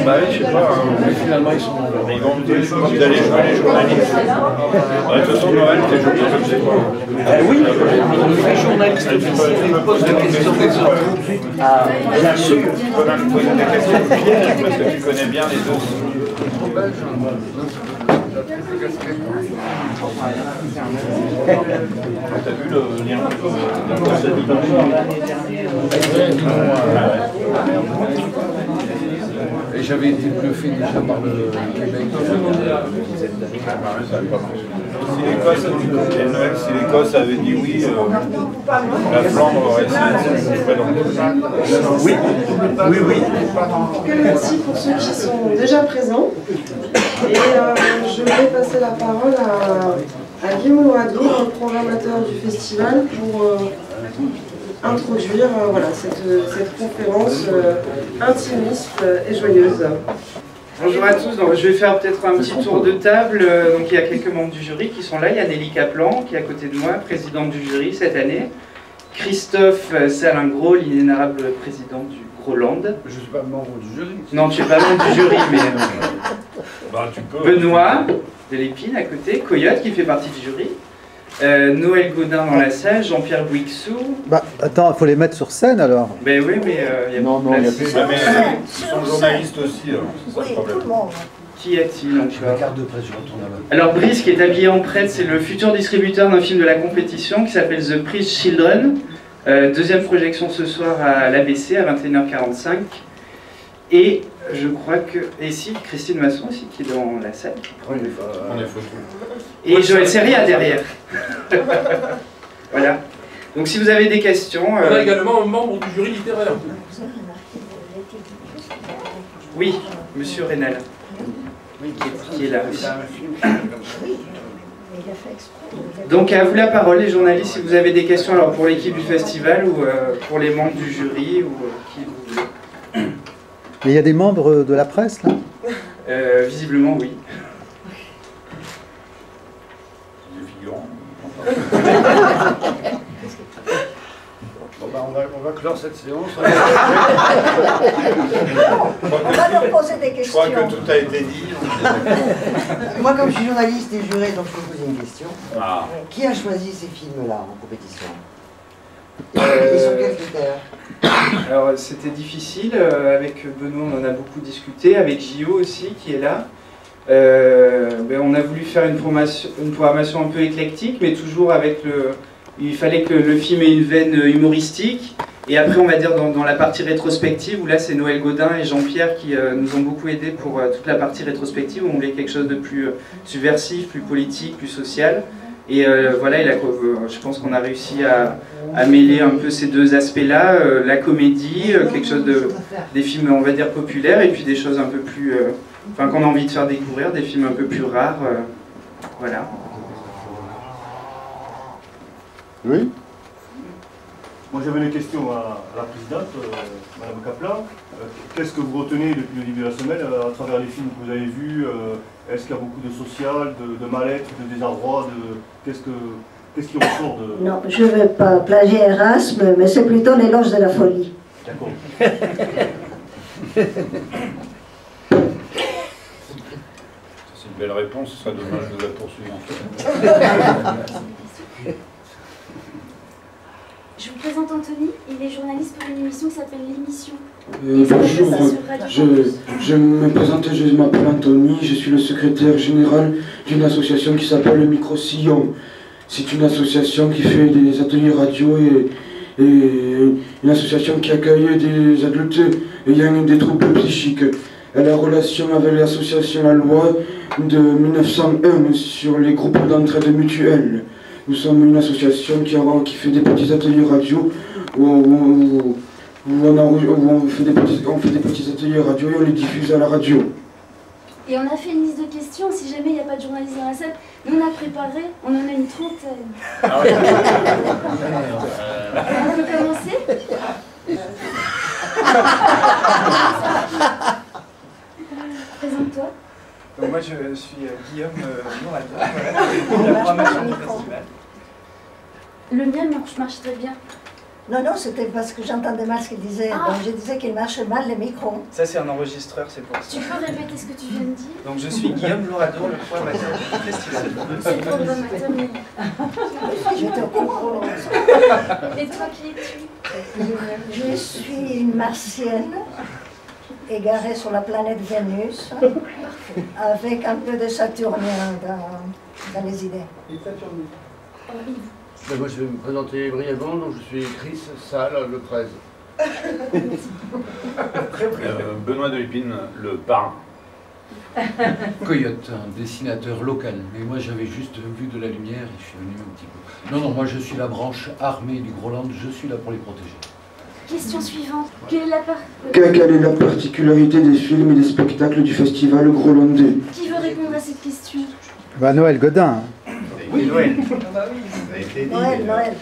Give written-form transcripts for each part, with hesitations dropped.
Bah oui, je sais pas, finalement ils sont... Ils vont me dire, je pense que vous allez jouer les journalistes. De toute façon, Noël, t'es joué comme c'est quoi. Oui, les journalistes officiels, ils posent des questions des autres. Ah, bien sûr. Tu peux même poser des questions pièges, parce que tu connais bien les autres. T'as vu le lien et j'avais été bluffé déjà par le Québec. Si l'Écosse avait dit oui, la Flandre aurait essayé. Oui, oui, oui. Merci pour ceux qui sont déjà présents. Et je vais passer la parole à Guillaume Loiseau, le programmateur du festival, pour introduire voilà, cette conférence intimiste et joyeuse. Bonjour à tous, donc, je vais faire peut-être un petit tour de table. Donc, il y a quelques membres du jury qui sont là. Il y a Nelly Kaplan qui est à côté de moi, présidente du jury cette année. Christophe Salingros, l'inénarrable président du Groland. Je ne suis pas membre du jury. Non, tu n'es pas membre du jury, mais... Bah, tu peux. Benoît de l'Épine à côté, Coyote qui fait partie du jury. Noël Gaudin dans la salle, Jean-Pierre Bouixou. Bah, attends, il faut les mettre sur scène alors. Ben oui, mais il y a Non, beaucoup de il y a place. plus. Mais ils sont journalistes aussi, c'est ça le problème. Qui a-t-il encore? Carte de presse, je retourne là-bas. Alors Brice, qui est habillé en prêtre, c'est le futur distributeur d'un film de la compétition qui s'appelle The Priest Children. Deuxième projection ce soir à l'ABC à 21h45. Et je crois que... Et si, Christine Masson aussi qui est dans la salle. On est foutus. Et Joël Seria derrière. Voilà. Donc si vous avez des questions... On a également un membre du jury littéraire. Oui, Monsieur Rénal. Oui, qui est là aussi. Donc à vous la parole les journalistes, si vous avez des questions alors pour l'équipe du festival ou pour les membres du jury ou qui vous voulez. Mais il y a des membres de la presse là? Visiblement oui. Des figurants. Bon, bah, on va clore cette séance. On va leur poser des Je questions. crois que tout a été dit. Moi, comme je suis journaliste et juré, donc je vais poser une question. Ah. Qui a choisi ces films-là en compétition? Et sur quels critères? Alors c'était difficile, avec Benoît on en a beaucoup discuté, avec Gio aussi qui est là. On a voulu faire une programmation un peu éclectique, mais toujours avec le... Il fallait que le film ait une veine humoristique. Et après, on va dire dans la partie rétrospective, où là c'est Noël Gaudin et Jean-Pierre qui nous ont beaucoup aidés pour toute la partie rétrospective, où on voulait quelque chose de plus subversif, plus politique, plus social. Et voilà, je pense qu'on a réussi à mêler un peu ces deux aspects-là, la comédie, quelque chose des films, on va dire, populaires, et puis des choses un peu plus... Enfin, qu'on a envie de faire découvrir, des films un peu plus rares. Voilà. Oui. Moi j'avais une question à la présidente, Madame Kaplan. Qu'est-ce que vous retenez depuis le début de la semaine à travers les films que vous avez vus? Est-ce qu'il y a beaucoup de social, de mal-être, de désarroi? Qu'est-ce qui ressort de... Non, je ne vais pas plagier Erasme, mais c'est plutôt l'éloge de la folie. D'accord. C'est une belle réponse, ce serait dommage de la poursuivre. Je vous présente Anthony, il est journaliste pour une émission qui s'appelle L'Émission. Bonjour, je me présente, je m'appelle Anthony, je suis le secrétaire général d'une association qui s'appelle le Micro-Sillon. C'est une association qui fait des ateliers radio et une association qui accueille des adultes ayant des troubles psychiques. Elle a relation avec l'association La Loi de 1901 sur les groupes d'entraide mutuelle. Nous sommes une association qui fait des petits ateliers radio où on fait des petits ateliers radio et on les diffuse à la radio. Et on a fait une liste de questions, si jamais il n'y a pas de journaliste dans la salle, nous on a préparé, on en a une trentaine. Ah ouais. On peut commencer? Présente-toi. Donc moi je suis Guillaume Mouraton, voilà, de la programmation du festival. Le mien marche très bien. Non, non, c'était parce que j'entendais mal ce qu'il disait. Ah. Donc je disais qu'il marche mal les micros. Ça, c'est un enregistreur, c'est pour ça. Tu peux répéter ce que tu viens de dire? Donc, je suis Guillaume Louradour, le programmateur du festival. C'est le programmateur, mais... J'étais au courant. Et toi, qui es-tu? Je suis une martienne, égarée sur la planète Vénus, avec un peu de saturnien dans les idées. Ben moi je vais me présenter brièvement, donc je suis Chris Salle, le 13. Benoît de Lépine, le parrain. Coyote, un dessinateur local. Mais moi j'avais juste vu de la lumière et je suis venu un petit peu. Non, non, moi je suis la branche armée du Groland, je suis là pour les protéger. Question suivante. Quelle est Quelle est la particularité des films et des spectacles du festival grolandais? Qui veut répondre à cette question? Bah, Noël Godin. Oui, Noël. Noël.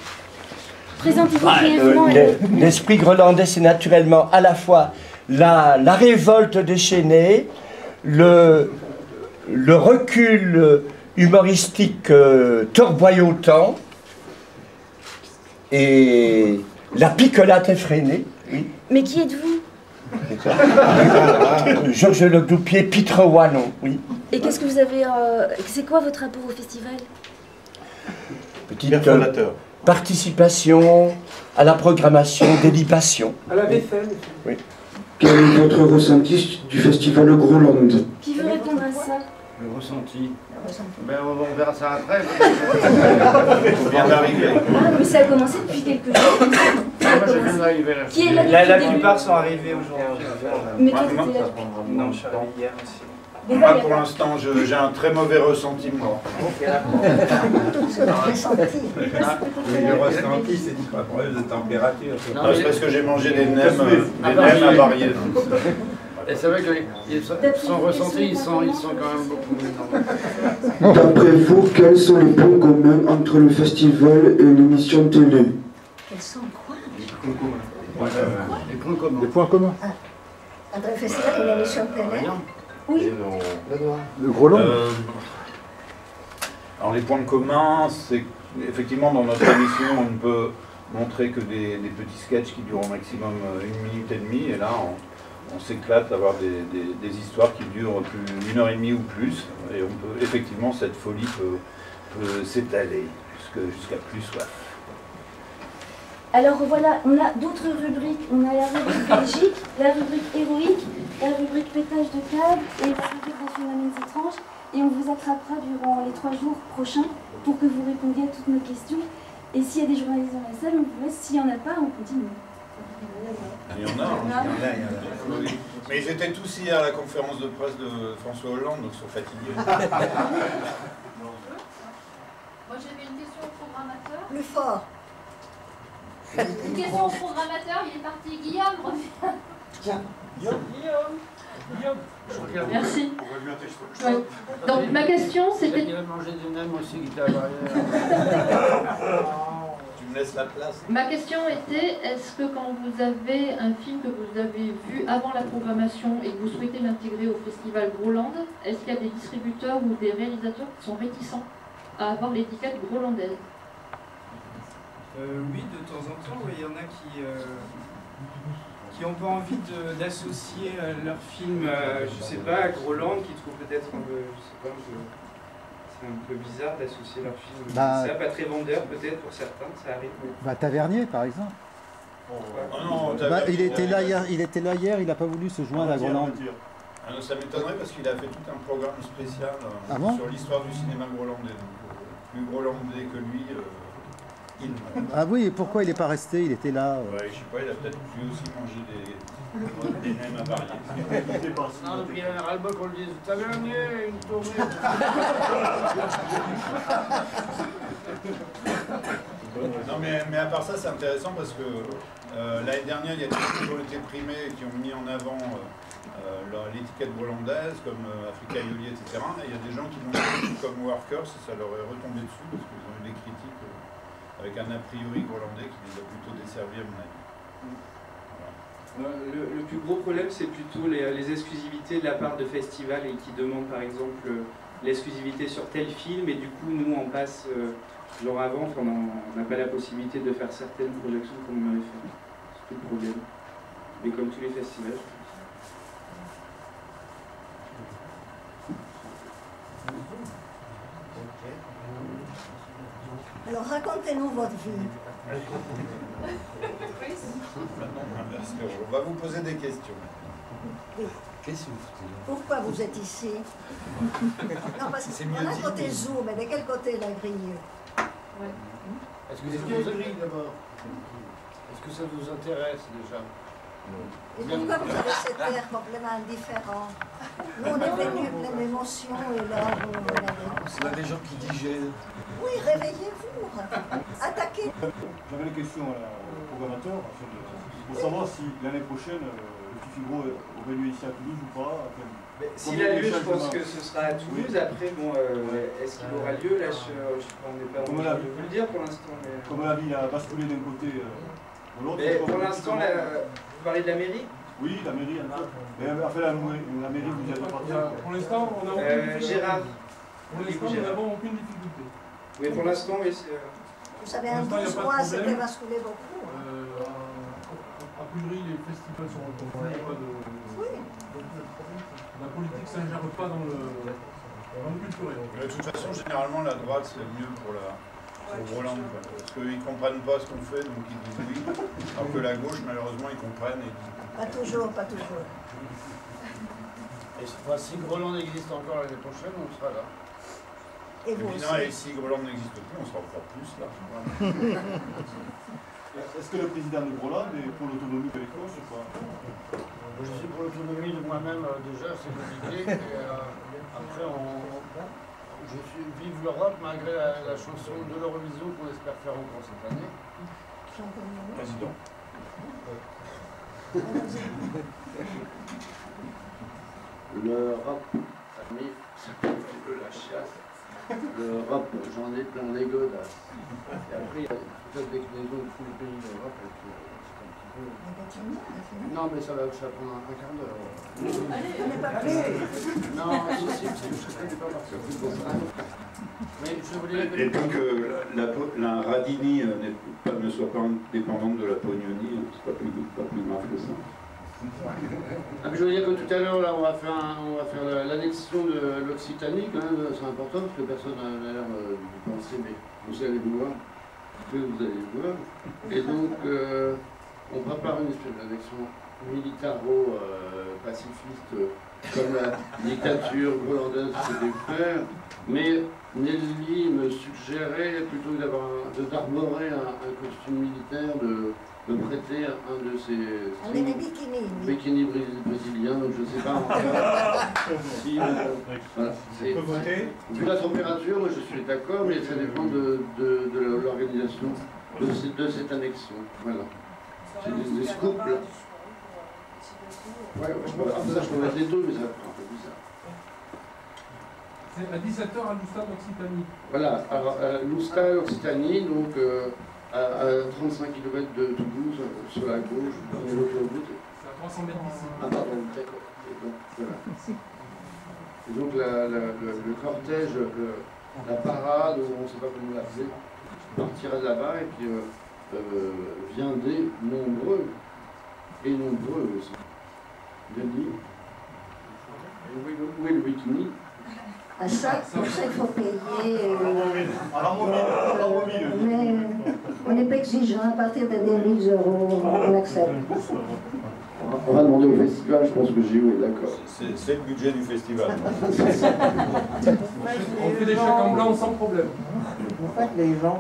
Présentez-vous brièvement. L'esprit grolandais, c'est naturellement à la fois la révolte déchaînée, le recul humoristique torboyotant et la picolate effrénée. Oui. Mais qui êtes-vous? Georges Le Gloupier, Pitre Wallon, oui. Et qu'est-ce que vous avez... c'est quoi votre rapport au festival? Petite participation à la programmation des libations. À la vaisselle. Oui. Quel est votre ressenti du festival Groland? Qui veut répondre à ça? Le ressenti. Ben, on verra ça après. On vient d'arriver. Ah, mais ça a commencé depuis quelques jours. Moi je viens d'arriver là. Qui est là La depuis le plupart début? sont arrivés aujourd'hui. Mais toi, t'étais là depuis... Non, je suis arrivé hier aussi. Bon, Moi, bah, pour l'instant, j'ai un très mauvais ressentiment. C'est le ressenti. Le ressenti, c'est un problème de température. C'est parce que j'ai mangé des nems avariés. Et c'est vrai que son ressenti, ils sont quand même beaucoup mieux. D'après vous, quels sont les points communs entre le festival et l'émission télé? Quels sont quoi? Les points communs. Les points communs. Entre le festival et l'émission télé? Oui. Le Groland. Alors les points communs, c'est effectivement dans notre émission, on ne peut montrer que des petits sketchs qui durent au maximum 1 minute et demie, et là on s'éclate d'avoir des histoires qui durent plus 1 heure et demie ou plus, et on peut effectivement, cette folie peut s'étaler jusqu'à plus soif. Alors voilà, on a d'autres rubriques. On a la rubrique Belgique, la rubrique héroïque, la rubrique pétage de câble et la rubrique des phénomènes étranges. Et on vous attrapera durant les 3 jours prochains pour que vous répondiez à toutes nos questions. Et s'il y a des journalistes dans la salle, on vous laisse. S'il n'y en a pas, on continue. Il y en a. Mais ils étaient tous hier à la conférence de presse de François Hollande, donc ils sont fatigués. Moi j'avais une question au programmateur. Plus fort. Une question au programmateur, il est parti. Guillaume, reviens. Guillaume. Merci. Ouais. Donc ma question c'était... Il a mangé des nems aussi qui étaient avariés. Tu me laisses la place. Ma question était, est-ce que quand vous avez un film que vous avez vu avant la programmation et que vous souhaitez l'intégrer au festival Groland, est-ce qu'il y a des distributeurs ou des réalisateurs qui sont réticents à avoir l'étiquette grolandaise? Oui, de temps en temps, il y en a qui n'ont pas envie d'associer leur film, je sais pas, à Groland, qui trouvent peut-être un peu, je sais pas, c'est un peu bizarre d'associer leur film. Bah, ça, pas très vendeur peut-être pour certains, ça arrive. Bah, Tavernier, par exemple. Il était là hier, il n'a pas voulu se joindre à Groland. Ça m'étonnerait parce qu'il a fait tout un programme spécial sur l'histoire du cinéma grolandais. Donc, plus grolandais que lui. Ah oui, et pourquoi il n'est pas resté? Il était là. Ouais, je sais pas, il a peut-être lui aussi mangé des nems avariés. Non, puis il y a un ras-le-bol qu'on lui dise « Tavernier, une tournée !» Non, mais à part ça, c'est intéressant parce que l'année dernière, il y a des gens qui ont été primés et qui ont mis en avant l'étiquette grolandaise, comme Africa Yoli, etc. Et il y a des gens qui l'ont fait comme Workers, et ça leur est retombé dessus parce qu'ils ont eu des critiques avec un a priori grolandais qui les a plutôt desservis à mon avis. Voilà. Le plus gros problème, c'est plutôt les exclusivités de la part de festivals et qui demandent par exemple l'exclusivité sur tel film et du coup nous on passe Genre avant, on n'a pas la possibilité de faire certaines projections comme on avait fait. C'est tout le problème. Mais comme tous les festivals. Alors racontez-nous votre vie. On va vous poser des questions. Oui. Qu'est-ce que vous foutez là? Pourquoi vous êtes ici? Non, parce qu'on a côté Zoom, mais de quel côté la grille? Est-ce que ça vous grille d'abord? Est-ce que ça vous intéresse déjà? Et pourquoi vous avez cet air complètement indifférent? Nous, on est venus plein d'émotions et là, vous regardez. On a des gens qui digèrent. Oui, réveillez-vous. Attaquez. J'avais une question au programmateur pour savoir si l'année prochaine, le petit Figaro aurait lieu ici à Toulouse ou pas. S'il a lieu, je pense que ce sera à Toulouse. Après, bon, est-ce qu'il aura lieu? Là, on n'est pas obligé de vous le dire pour l'instant. Mais... Comme la ville a basculé d'un côté de l'autre. Pour l'instant, vous parlez de la mairie? Oui, la mairie, un peu. Mais enfin, la mairie, vous y êtes pas. Pour l'instant, on n'a aucune difficulté. Gérard. Pour l'instant, nous n'avons aucune difficulté. Oui, pour l'instant, mais vous savez, un 12 mois, c'était basculé beaucoup. A priori, les festivals sont reconnus. Oui. La politique ne s'ingère pas dans le culturel. De toute façon, généralement, la droite, c'est mieux pour Groland. Parce qu'ils ne comprennent pas ce qu'on fait, donc ils disent oui. Alors que la gauche, malheureusement, ils comprennent et ils disent non. Pas toujours, pas toujours. Et si Groland existe encore l'année prochaine, on sera là. Et vous non, et si Groland n'existe plus, on sera encore plus là. Est-ce que le président de Groland est pour l'autonomie de l'école ou pas? Je suis pour l'autonomie de moi-même déjà, c'est compliqué. Après, je suis vive l'Europe malgré la chanson de l'Eurovision qu'on espère faire encore cette année. Président. L'Europe, ça fait un petit peu la chasse. L'Europe, j'en ai plein les godasses. Et après, il y a toute la déclinaison de tous les pays d'Europe. Non, mais ça va prendre un quart d'heure. Non, si, parce que je ne connais pas parce que mais je voulais... Et tant que la Radini ne soit pas dépendante de la Pognonie, c'est pas plus grave que ça. Ah, je veux dire que tout à l'heure, là, on va faire l'annexion de l'Occitanie, quand même, c'est important, parce que personne n'a l'air de penser, mais vous allez le voir, vous allez le voir. Et donc, on prépare une espèce d'annexion militaro-pacifiste, comme la dictature hollandaise devait faire, mais Nelly me suggérait, plutôt d'arborer un costume militaire, de prêter un de ces bikinis brésiliens, donc je ne sais pas encore si... Voilà, vu la température, moi je suis d'accord, mais ça dépend de l'organisation de cette annexion. Voilà. C'est des scoops là. Ouais, ça je peux mettre les deux, mais ça fait un peu bizarre. C'est à 17h à Loustal, Occitanie. Voilà, alors Loustal, Occitanie, donc à 35 km de Toulouse, sur la gauche, dans l'autoroute. C'est à 300 mètres d'ici. Ah pardon, d'accord. Et donc, voilà. Et donc le cortège, la parade, on ne sait pas comment l'appeler, partira de là-bas et puis vient des nombreux, et nombreux aussi. Denis. Où est le bikini? À ça, pour ça, il faut payer. Mais on n'est pas exigeant, à partir de 10 000 €, on accepte. On va demander au festival, je pense que Géo est d'accord. C'est le budget du festival. On fait des chèques en blanc sans problème. En fait, les gens,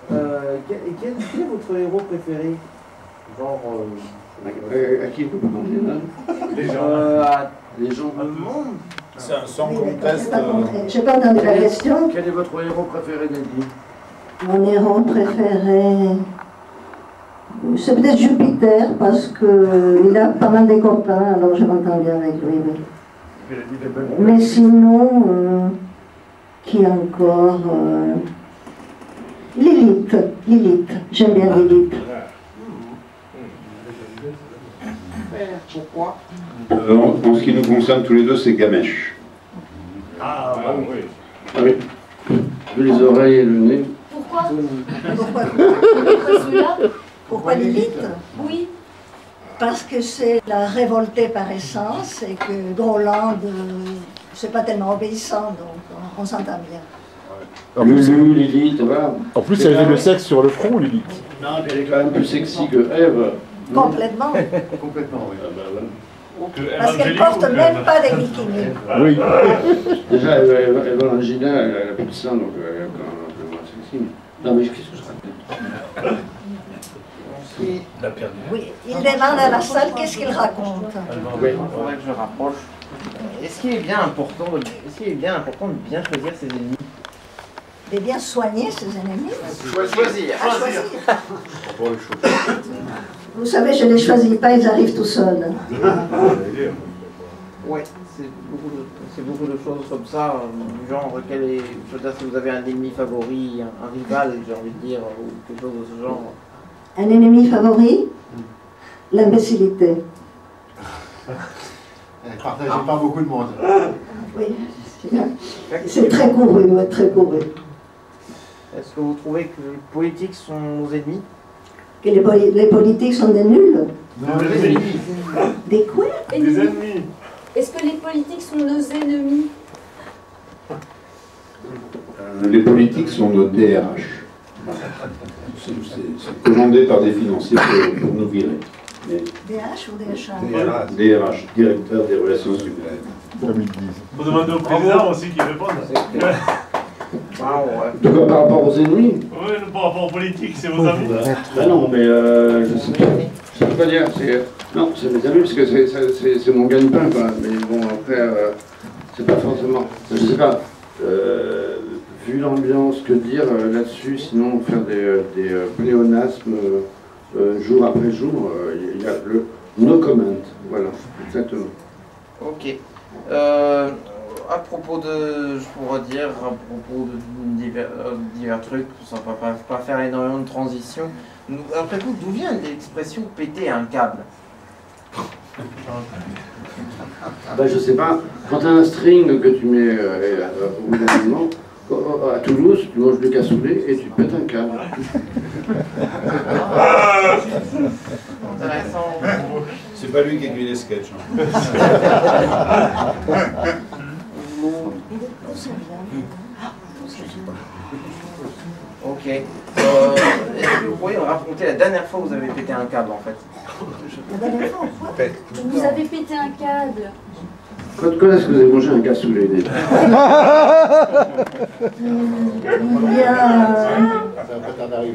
quel est votre héros préféré? Genre... à qui vous demandez là? Les gens. Les gens. Le monde. C'est un sans conteste. J'ai pas entendu la question. Quel est votre héros préféré, Nelly? Mon héros préféré, c'est peut-être Jupiter, parce qu'il a pas mal de copains, alors je m'entends bien avec lui. Mais sinon, qui encore Lilith, j'aime bien Lilith. Pourquoi? En ce qui nous concerne tous les deux, c'est Gamèche. Ah, oui. Ah oui. Les oreilles et le nez. Pourquoi Pourquoi Lilith? Oui. Parce que c'est la révoltée par essence et que Groland, c'est pas tellement obéissant, donc on s'entend bien. Lulu, Lilith, voilà. En plus, elle avait le sexe sur le front, Lilith. Non, mais elle est quand même plus sexy que Ève. Complètement. Complètement, oui. Parce qu'elle porte même pas des bikinis. Oui. Déjà, Eva Langina, elle a plus de sein, donc elle est quand même un peu moins sexy. Non, mais qu'est-ce que je raconte? Oui, il demande à la salle qu'est-ce qu'il raconte. Oui, il faudrait que je rapproche. Est-ce qu'il est bien important de bien choisir ses ennemis? De bien soigner ses ennemis. Choisir. Vous savez, je ne les choisis pas, ils arrivent tout seuls. Oui, c'est beaucoup de choses comme ça, du genre, je veux dire, si vous avez un ennemi favori, un rival, j'ai envie de dire, ou quelque chose de ce genre. Un ennemi favori? L'imbécilité. Partagez pas beaucoup de monde. Oui, c'est très couru, ouais, très couru. Est-ce que vous trouvez que les politiques sont nos ennemis? Que les politiques sont des nuls? Non, des ennemis. Des quoi? Des ennemis. Est-ce que les politiques sont nos ennemis? Les politiques sont nos DRH. C'est commandé par des financiers pour nous virer. Mais DH ou DHA? DRH, directeur des relations humaines. Faut demander au président aussi qu'il réponde. De quoi, par rapport aux ennemis? Oui, par rapport aux politiques, c'est vos amis. Ben non, mais je sais pas. Je sais pas dire. Non, c'est mes amis parce que c'est mon gagne-pain, quoi. Mais bon, après, c'est pas forcément. Je sais pas. Vu l'ambiance, que dire là-dessus, sinon faire des pléonasmes jour après jour, il y a le no comment. Voilà, exactement. Ok. À propos de, je pourrais dire, à propos de divers trucs, sans pas faire énormément de transition, après tout, d'où vient l'expression péter un câble? Ben, je sais pas, quand tu as un string que tu mets au bout d'un moment, à Toulouse, tu manges du cassoulet et tu pètes un câble. C'est pas lui qui écrit les sketchs. Hein. Ok. Est-ce que vous pourriez me raconter la dernière fois que vous avez pété un câble en fait? La dernière fois, Vous avez pété un câble. Quand est-ce que vous avez mangé un cassoulet déjà?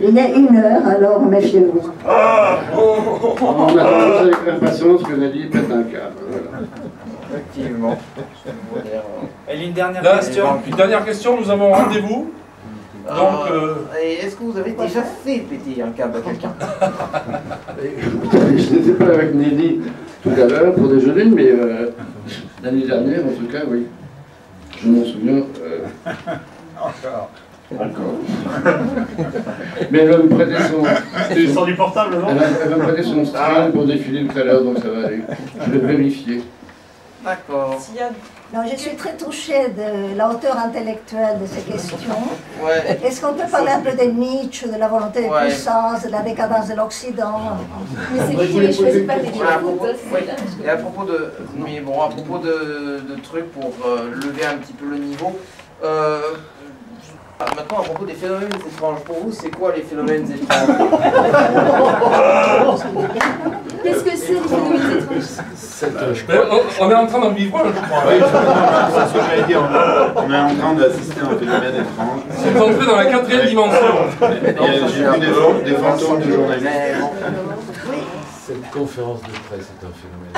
Il y a 1 heure, alors méfiez-vous. On attend avec impatience que Nadie pète un câble. Voilà. Effectivement. Et une dernière question. Une dernière question, nous avons rendez-vous. Donc, est-ce que vous avez déjà fait péter un câble à quelqu'un? Je n'étais pas avec Nelly tout à l'heure pour déjeuner, mais l'année dernière, en tout cas, oui. Je m'en souviens. Encore. Mais elle va me prêter son... C'était sans du portable, non? Elle va me prêter son string pour défiler tout à l'heure, donc ça va aller. Je vais vérifier. D'accord. Non, je suis très touchée de la hauteur intellectuelle de ces questions. Ouais. Est-ce qu'on peut parler un peu de Nietzsche, de la volonté de Ouais. puissance, de la décadence de l'Occident? Mais c'est qui les choisit pas les Et à propos de, mais bon, à propos de trucs pour lever un petit peu le niveau. Maintenant, à propos des phénomènes étranges, pour vous, c'est quoi les phénomènes étranges? Qu'est-ce que c'est les phénomènes étranges? On est en train d'en vivre un, je crois. Oui, c'est ce que j'allais dire. On est en train d'assister à un phénomène étrange. C'est entré dans la 4e dimension. J'ai vu des fantômes de journalistes. Cette conférence de presse est un phénomène.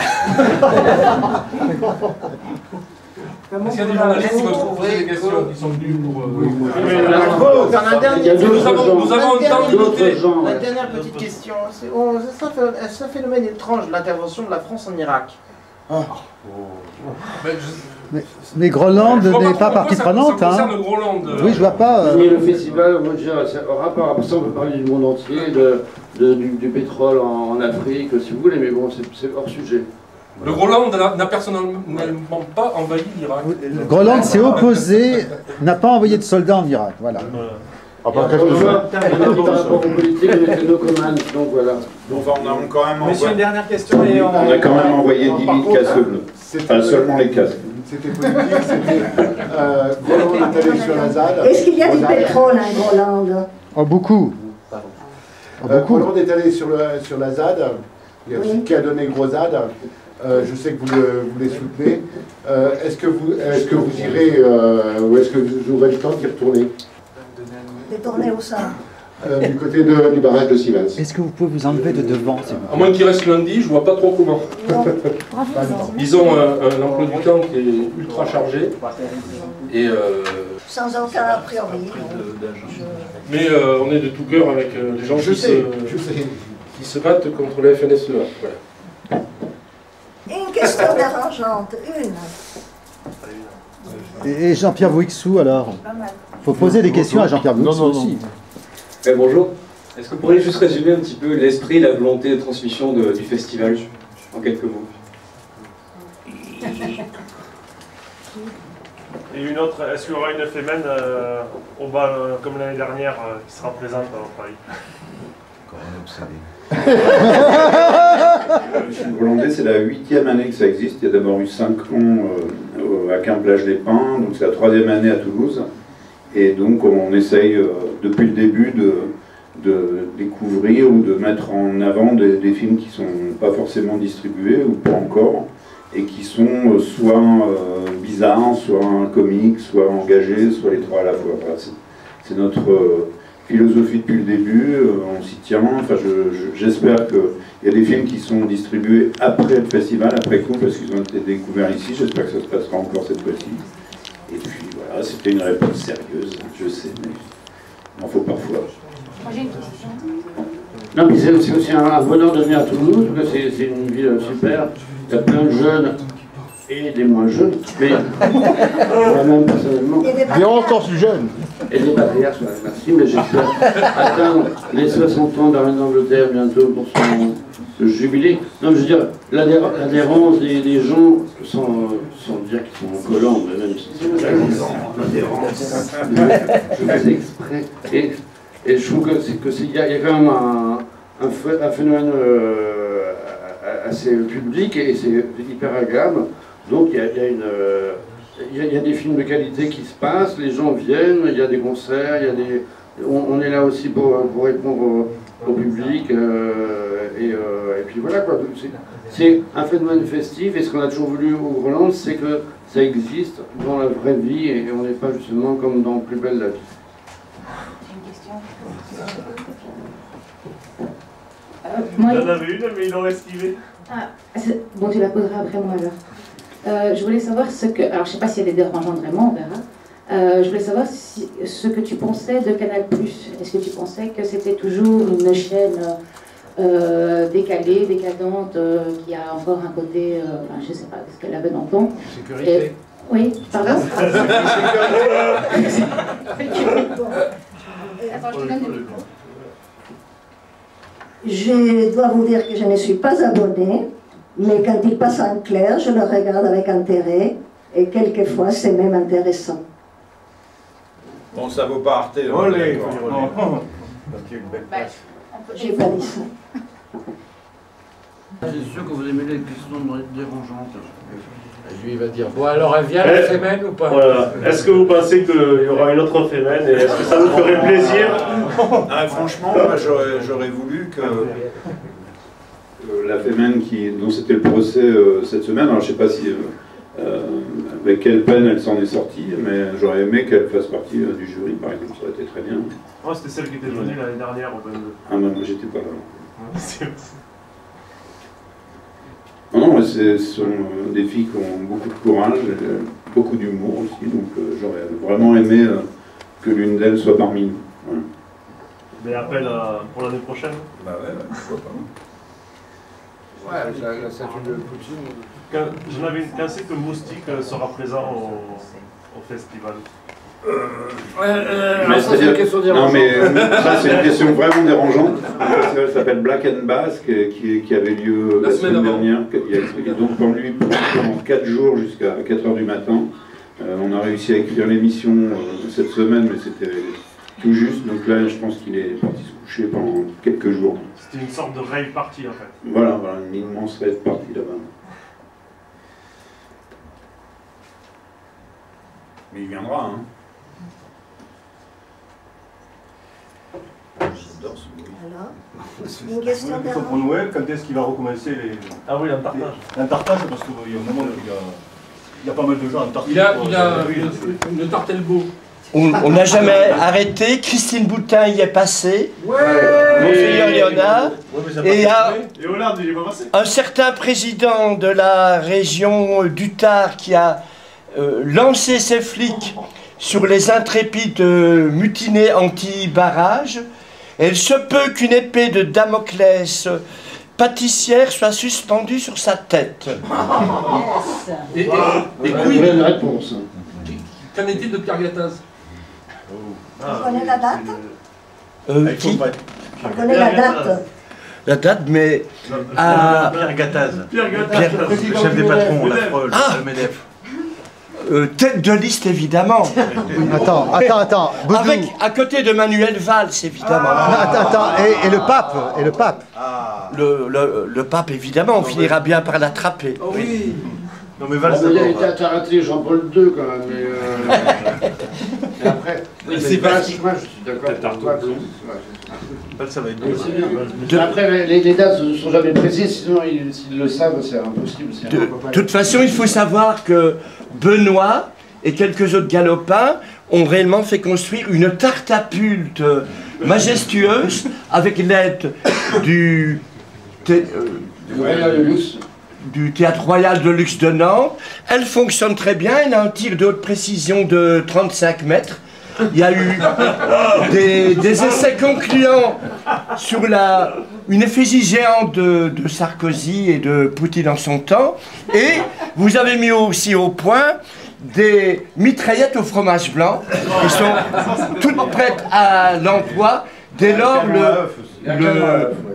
Est-ce qu'il y a des journalistes qui veulent poser des questions, qui sont venus pour... Nous avons le temps d'écouter. La dernière petite question, c'est un phénomène étrange, l'intervention de la France en Irak. Mais Groland n'est pas partie prenante. Hein. Oui, je vois pas. Mais le festival, moi, je dirais, au rapport à ça, on peut parler du monde entier, du pétrole en Afrique, si vous voulez, mais bon, c'est hors sujet. Le Groland n'a personnellement pas envahi l'Irak. Groland s'est opposé, n'a pas envoyé de soldats en Irak. Voilà. Ah, pas quelque chose. Par rapport aux politiques, on était no comment, donc voilà. Enfin, on a quand même Monsieur, une dernière question et On a quand même envoyé 10 000 casques bleus. Enfin, seulement les casques. C'était politique, c'était Groland est allé sur la ZAD. Est-ce qu'il y a du pétrole à Groland? Oh, beaucoup. Groland est allé sur la ZAD, qui a donné gros ZAD. Je sais que vous les soutenez. Est-ce que vous irez, ou est-ce que vous aurez le temps d'y retourner? De tourner où ça? Du côté du barrage de Siemens. Est-ce que vous pouvez vous enlever de devant, s'il vous plaît? À moins qu'il reste lundi, je vois pas trop comment. Ils ont un emploi du temps qui est ultra chargé. Et Sans aucun a priori. mais on est de tout cœur avec les gens qui se battent contre la FNSEA. Voilà. Une question dérangeante, une. Et Jean-Pierre Vouixou, alors? Il faut poser des questions à Jean-Pierre Vouixou aussi. Bonjour. Est-ce que vous pourriez juste résumer un petit peu l'esprit, la volonté de transmission du festival, en quelques mots? Et une autre, est-ce qu'il y aura une fémène au bal comme l'année dernière qui sera présente à Paris? Le film Grolandais, c'est la 8e année que ça existe. Il y a d'abord eu 5 ans à Quimplage-les-Pins, donc c'est la 3e année à Toulouse. Et donc on essaye depuis le début de découvrir ou de mettre en avant des films qui ne sont pas forcément distribués ou pas encore, et qui sont soit bizarres, soit comiques, soit engagés, soit les trois à la fois. Voilà, c'est notre philosophie depuis le début, on s'y tient. Enfin, j'espère qu'il y a des films qui sont distribués après le festival, après coup, parce qu'ils ont été découverts ici. J'espère que ça se passera encore cette fois-ci. Et puis voilà, c'était une réponse sérieuse, je sais, mais il en faut parfois. J'ai une question. Non, mais c'est aussi un bonheur de venir à Toulouse, parce que c'est une ville super. Il y a plein de jeunes et des moins jeunes, mais moi-même personnellement. Mais encore plus jeune. Et des patriarches, merci, mais j'espère atteindre les 60 ans d'Arène d'Angleterre bientôt pour son jubilé. Non, je veux dire, l'adhérence des gens, sans dire qu'ils sont collants, mais même si c'est l'adhérence, je fais exprès. Et je trouve qu'il y a quand même un phénomène assez public et c'est hyper agréable. Donc il y a des films de qualité qui se passent, les gens viennent, il y a des concerts, on est là aussi pour répondre au public. Et puis voilà quoi. C'est un phénomène festif et ce qu'on a toujours voulu au Groland, c'est que ça existe dans la vraie vie et on n'est pas justement comme dans Plus belle la vie. Il en avait une, mais ils l'ont esquivée. Bon, tu la poseras après moi alors. Je voulais savoir ce que... Alors, je ne sais pas s'il y a des dérangeants vraiment, on verra. Je voulais savoir ce que tu pensais de Canal+. Est-ce que tu pensais que c'était toujours une chaîne décalée, décadente, qui a encore un côté... enfin, je ne sais pas ce qu'elle avait dans le temps. Sécurité. Oui, pardon. Je dois vous dire que je ne suis pas abonnée, mais quand il passe en clair, je le regarde avec intérêt, et quelquefois c'est même intéressant. Bon, ça vaut pas Arte. Olé. J'ai pas dit ça. C'est sûr que vous aimez les questions dérangeantes. Lui, il va dire, bon alors elle vient la semaine ou pas? Voilà. Est-ce que vous pensez qu'il y aura une autre fémène et est-ce que ça vous ferait plaisir? Ah, franchement, moi j'aurais voulu que la fémène dont c'était le procès cette semaine, alors je ne sais pas si avec quelle peine elle s'en est sortie, mais j'aurais aimé qu'elle fasse partie du jury par exemple, ça aurait été très bien. Moi c'était celle qui était venue l'année dernière au 22. Ah non, moi j'étais pas là. Non, ce sont des filles qui ont beaucoup de courage, beaucoup d'humour aussi, donc j'aurais vraiment aimé que l'une d'elles soit parmi nous. Voilà. Mais appel pour l'année prochaine? Bah ouais, pourquoi pas. Ouais, la statue de Poutine. J'en avais quand c'est que Moustique sera présent au festival. Mais c'est une question dérangeante. Non, mais ça, c'est une question vraiment dérangeante. Le festival s'appelle Black and Basque, qui avait lieu la semaine dernière. Il a expliqué. Donc, pendant 4 jours jusqu'à 4 h du matin, on a réussi à écrire l'émission cette semaine, mais c'était tout juste. Donc là, je pense qu'il est parti se coucher pendant quelques jours. C'était une sorte de rave party en fait. Voilà, une immense rave party là-bas. Mais il viendra, hein. J'adore ce bruit. Voilà. Une question Pour Noël, quand est-ce qu'il va recommencer les... Ah oui, un tartage. Un tartage, parce qu'il y a un moment, il y a pas mal de gens en tartage. Il a une tartelbeau. On n'a jamais arrêté. Christine Boutin y est passée. Monseigneur Léonard. Et un certain président de la région d'Utah qui a lancé ses flics sur les intrépides mutinés anti-barrage. Il se peut qu'une épée de Damoclès pâtissière soit suspendue sur sa tête. Et une réponse. Qu'en est-il de Pierre Gattaz? On connaît la date Qui On connaît la date. La date, mais... Pierre Gattaz. Le chef des patrons, la FROL, le MEDEF. Tête de liste, évidemment. Attends. Avec, à côté de Manuel Valls, évidemment. Et le pape Le pape, évidemment, on finira bien par l'attraper. Oh oui. Non mais Valls, t'as raté Jean-Paul II quand même, mais et après, c'est pas je suis d'accord. ça va être Après, les dates ne sont jamais précises, sinon s'ils le savent, c'est impossible. De toute façon, il faut savoir que Benoît et quelques autres galopins ont réellement fait construire une tartapulte majestueuse avec l'aide du Théâtre Royal de Luxe de Nantes. Elle fonctionne très bien, elle a un tir de haute précision de 35 mètres. Il y a eu des essais concluants sur une effigie géante de Sarkozy et de Poutine en son temps. Et vous avez mis aussi au point des mitraillettes au fromage blanc qui sont toutes prêtes à l'emploi. Dès lors,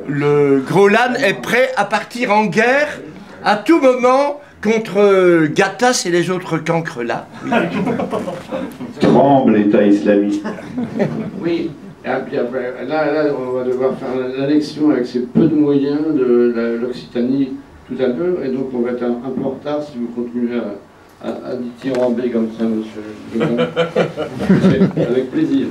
le Groland est prêt à partir en guerre à tout moment contre Gattas et les autres cancres là. Tremble l'État islamique. Oui, et puis après, là, on va devoir faire l'annexion avec ces peu de moyens de l'Occitanie tout à l'heure, et donc on va être un peu en retard si vous continuez à dithyramber comme ça, monsieur. Avec plaisir.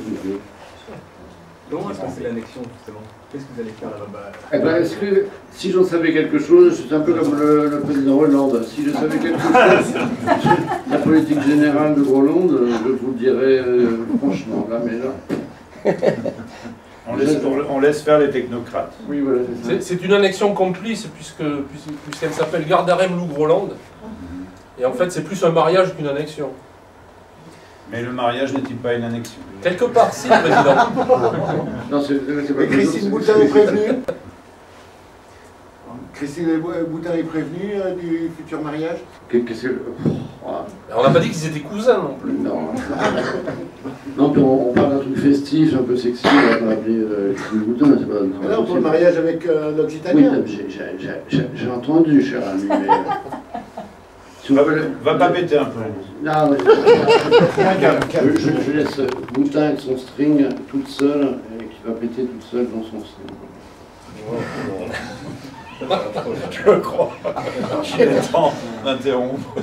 Comment est-ce que c'est l'annexion, justement? Qu'est-ce que vous allez faire là-bas? Eh ben, est-ce que si j'en savais quelque chose, c'est un peu comme le président Hollande, si je savais quelque chose sur la politique générale de Groland, je vous le dirais franchement, là, mais là... On laisse faire les technocrates. Oui, voilà, c'est une annexion complice, puisqu'elle s'appelle Gardarem-Loup-Groland, et en fait c'est plus un mariage qu'une annexion. Mais le mariage n'est-il pas une annexion? Quelque part, si, président. Non, c'est pas. Et Christine Boutin est prévenue? Christine Boutin est prévenue du futur mariage? On n'a pas dit qu'ils étaient cousins non plus. Non. Non, puis on parle d'un truc festif, un peu sexy, on va appeler Christine Boutin, c'est pas... Alors pour le mariage avec l'Occitanien? Oui, j'ai entendu, cher ami, mais... Va pas péter un peu. Non, je laisse Boutin avec son string toute seule, et qui va péter toute seule dans son string. Je crois. J'ai le temps d'interrompre.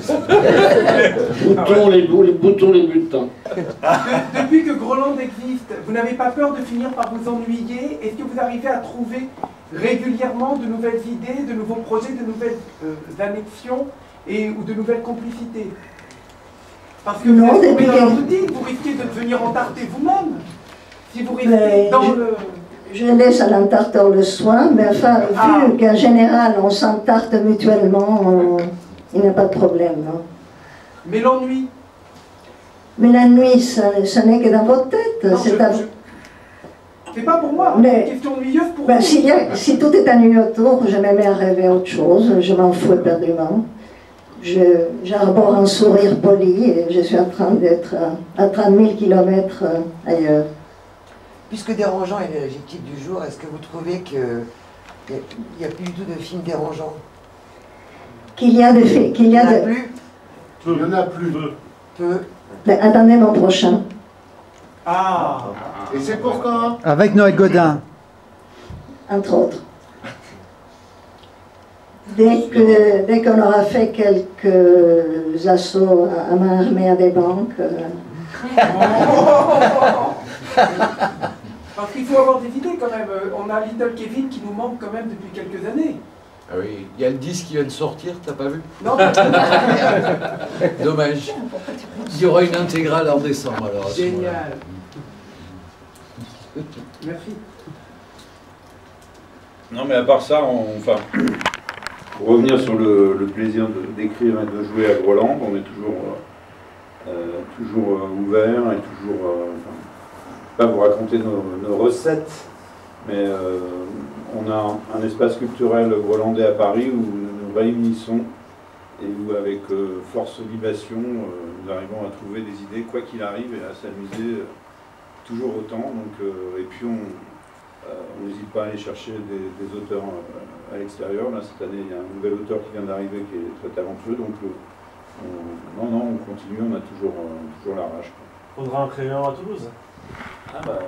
Boutons les butins. Depuis que Groland existe, vous n'avez pas peur de finir par vous ennuyer? Est-ce que vous arrivez à trouver régulièrement de nouvelles idées, de nouveaux projets, de nouvelles annexions ou de nouvelles complicités? Parce que vous êtes tombé dans la routine, vous risquez de devenir entarté vous-même. Si vous restez dans le... Je laisse à l'entarteur le soin, mais enfin, vu qu'en général on s'entarte mutuellement, il n'y a pas de problème, non? Mais l'ennui? Mais l'ennui, ce n'est que dans votre tête. C'est pas pour moi, c'est une question ennuyeuse pour vous. Si tout est ennuyeux autour, je me mets à rêver autre chose, je m'en fous éperdument. J'arbore un sourire poli et je suis en train d'être à 30 000 km ailleurs. Puisque dérangeant est l'adjectif du jour, est-ce que vous trouvez qu'il n'y a plus du tout de films dérangeants? Il y en a plus? Il n'y en a plus. Peu. Mais attendez mon prochain. Ah. Et c'est pour quand? Avec Noël Godin. Entre autres. Dès qu'on aura fait quelques assauts à main armée à des banques. Parce qu'il faut avoir des idées quand même. On a Little Kevin qui nous manque quand même depuis quelques années. Ah oui, il y a le disque qui vient de sortir, t'as pas vu? Non. Dommage. Il y aura une intégrale en décembre alors. Génial. Merci. Non, mais à part ça, enfin, pour revenir sur le plaisir d'écrire et de jouer à Groland, on est toujours ouvert et toujours. Enfin, pas vous raconter nos recettes, mais on a un espace culturel grolandais à Paris où nous nous réunissons et où, avec force libation, nous arrivons à trouver des idées, quoi qu'il arrive, et à s'amuser toujours autant. Donc, et puis on n'hésite pas à aller chercher des auteurs à l'extérieur. Là, cette année, il y a un nouvel auteur qui vient d'arriver qui est très talentueux. Donc, on continue, on a toujours la rage. Faudra en créer un à Toulouse. Ah bah,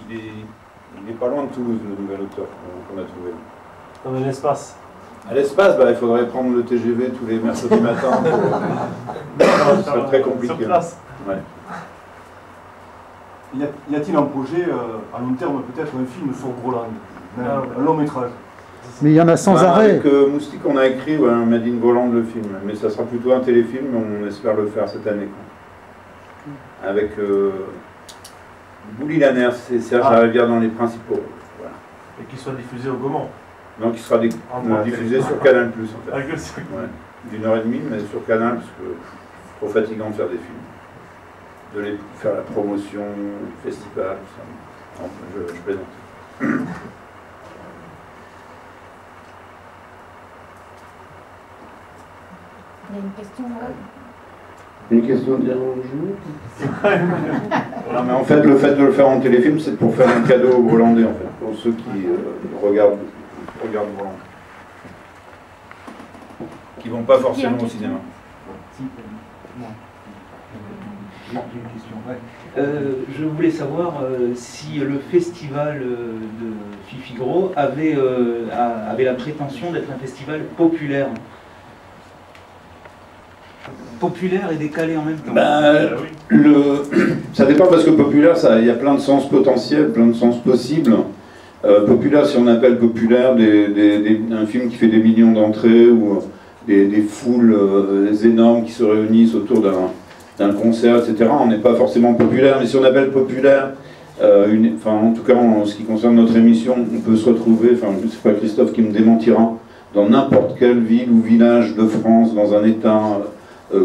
il est pas loin de Toulouse, le nouvel auteur qu'on a trouvé. Dans l'espace. À l'espace, bah, il faudrait prendre le TGV tous les mercredis matins. Ce serait très compliqué. Sur place. Ouais. Y a-t-il un projet à long terme, peut-être un film sur Groland, un long métrage? Mais il y en a sans arrêt. Avec Moustique, on a écrit un Made in Groland, le film, mais ça sera plutôt un téléfilm, on espère le faire cette année. Quoi. Avec Bouli Lanner, c'est Serge Larivière dans les principaux. Voilà. Et qu'il soit diffusé au Gaumont. Donc il sera diffusé sur Canal+, en fait. Ouais. d'1h30, mais sur Canal, parce que c'est trop fatigant de faire des films. De faire la promotion, le festival, tout ça. Non, je plaisante. Il y a une question là. Une question de Non, mais en fait, le fait de le faire en téléfilm, c'est pour faire un cadeau aux Grolandais, en fait, pour ceux qui regardent Groland. Qui vont pas forcément au cinéma. J'ai une question. Je voulais savoir si le festival de Fifigro avait la prétention d'être un festival populaire. Populaire et décalé en même temps. Ça dépend, parce que populaire, il y a plein de sens potentiels, plein de sens possibles. Populaire, si on appelle populaire un film qui fait des millions d'entrées ou des foules énormes qui se réunissent autour d'un concert, etc., on n'est pas forcément populaire. Mais si on appelle populaire, en tout cas en ce qui concerne notre émission, on peut se retrouver, c'est pas Christophe qui me démentira, dans n'importe quelle ville ou village de France, dans un état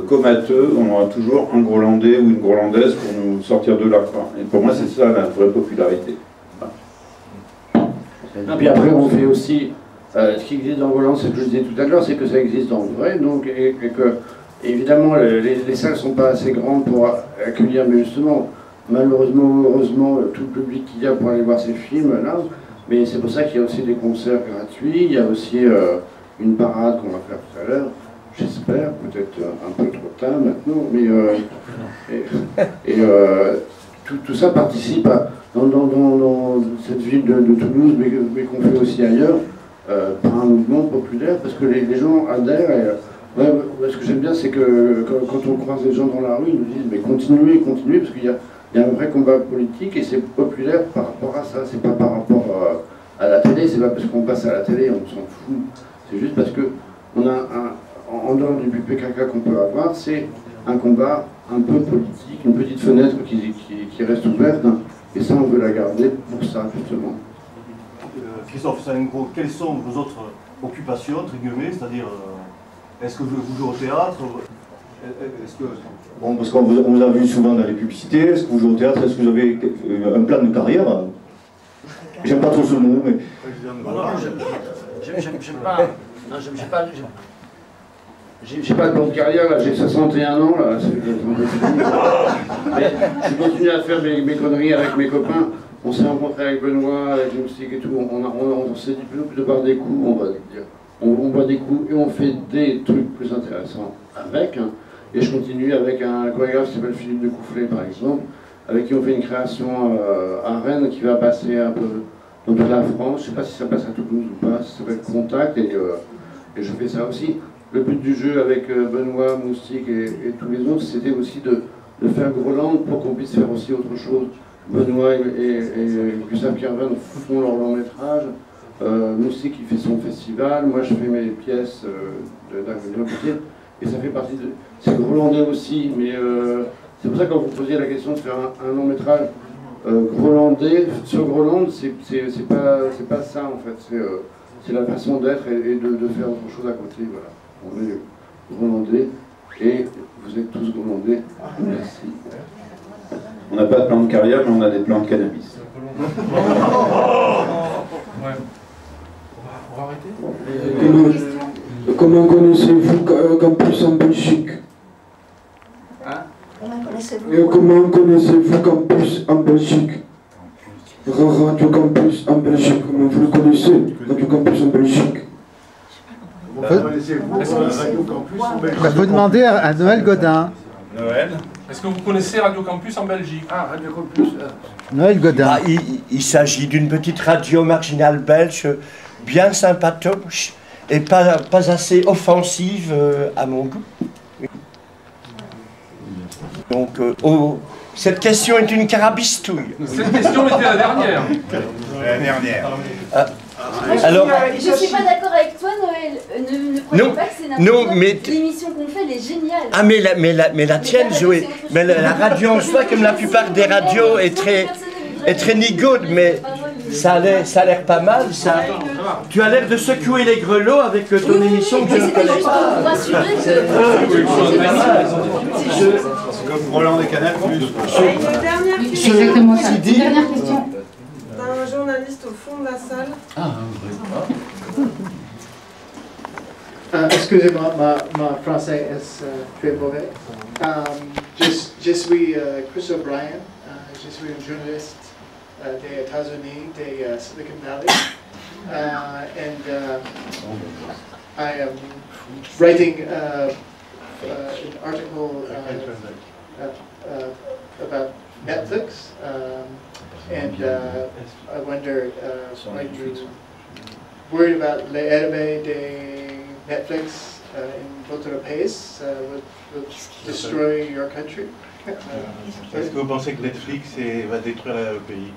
comateux, on aura toujours un Grolandais ou une Grolandaise pour nous sortir de là. Quoi. Et pour moi, c'est ça la vraie popularité. Et puis après, on fait aussi, ce qui existe dans Groland, c'est ce que je disais tout à l'heure, c'est que ça existe en vrai, donc, et que, évidemment, les salles ne sont pas assez grandes pour accueillir, mais justement, malheureusement, heureusement, tout le public qu'il y a pour aller voir ces films-là, mais c'est pour ça qu'il y a aussi des concerts gratuits, il y a aussi une parade qu'on va faire tout à l'heure, j'espère, peut-être un peu trop tard maintenant, mais tout ça participe dans cette ville de Toulouse, mais qu'on fait aussi ailleurs, par un mouvement populaire, parce que les gens adhèrent. Ce que j'aime bien, c'est que quand on croise les gens dans la rue, ils nous disent mais continuez, parce qu'il y a un vrai combat politique et c'est populaire par rapport à ça, c'est pas par rapport à la télé, c'est pas parce qu'on passe à la télé, on s'en fout, c'est juste parce que on a en dehors du PKK qu'on peut avoir, c'est un combat un peu politique, une petite fenêtre qui reste ouverte, hein, et ça on veut la garder pour ça justement. Christophe Salengro, quelles sont vos autres occupations, entre guillemets, c'est-à-dire est-ce que vous jouez au théâtre? Bon, parce qu'on vous a vu souvent dans les publicités, est-ce que vous jouez au théâtre? Est-ce que vous avez un plan de carrière? J'aime pas trop ce mot, mais... J'aime pas... Non, j'ai pas de plan de carrière, là, j'ai 61 ans, là. Mais je continue à faire mes conneries avec mes copains. On s'est rencontrés avec Benoît, avec Moustique et tout. On s'est dit plutôt de boire des coups, on va dire. On boit des coups et on fait des trucs plus intéressants avec. Hein. Et je continue avec un chorégraphe qui s'appelle Philippe de Coufflet, par exemple. avec qui on fait une création à Rennes qui va passer un peu dans toute la France. Je ne sais pas si ça passe à Toulouse ou pas, ça s'appelle Contact, et je fais ça aussi. Le but du jeu avec Benoît, Moustique et tous les autres, c'était aussi de faire Groland pour qu'on puisse faire aussi autre chose. Benoît et Gustave Kerven font leur long métrage, Moustique il fait son festival, moi je fais mes pièces d'un côté, et ça fait partie de... C'est grolandais aussi, mais c'est pour ça que quand vous posiez la question de faire un long métrage grolandais, sur Groland, c'est pas ça en fait, c'est la façon d'être et de faire autre chose à côté, voilà. On est grolandais et vous êtes tous grolandais. Merci. On n'a pas de plan de carrière, mais on a des plans de cannabis. On va arrêter. Comment connaissez-vous Campus en Belgique? Comment connaissez-vous Campus en Belgique? Radio Campus en Belgique, comment vous le connaissez? Radio Campus en Belgique. Il faut demander à Noël Godin. Noël. Est-ce que vous connaissez Radio Campus en Belgique? Ah, Radio Campus. Noël Godin. Ah, il s'agit d'une petite radio marginale belge, bien sympatoche et pas assez offensive à mon goût. Donc, cette question est une carabistouille. Cette question était la dernière. La dernière. Alors, je ne suis pas d'accord avec toi, Noël. Ne croyez pas que c'est n'importe quoi. L'émission qu'on fait, elle est géniale. Ah, mais la tienne, Zoé. Mais la radio en soi, comme la plupart des radios, est très nigaude, mais ça a l'air pas mal. Ça. Tu as l'air de secouer les grelots avec ton émission que je ne connais pas. C'est comme Roland des Canal+. Une dernière question. Exactement ça. Une dernière question. D'un journaliste au fond de la salle. Ah, excusez-moi, ma français est très mauvais. Je suis Chris O'Brien. Je suis un journaliste des États-Unis, des Silicon Valley. And I am writing an article about Netflix. And I wonder, are you worried about l'effet de Netflix in votre pays will destroy your country? Est-ce que vous pensez que Netflix va détruire le pays?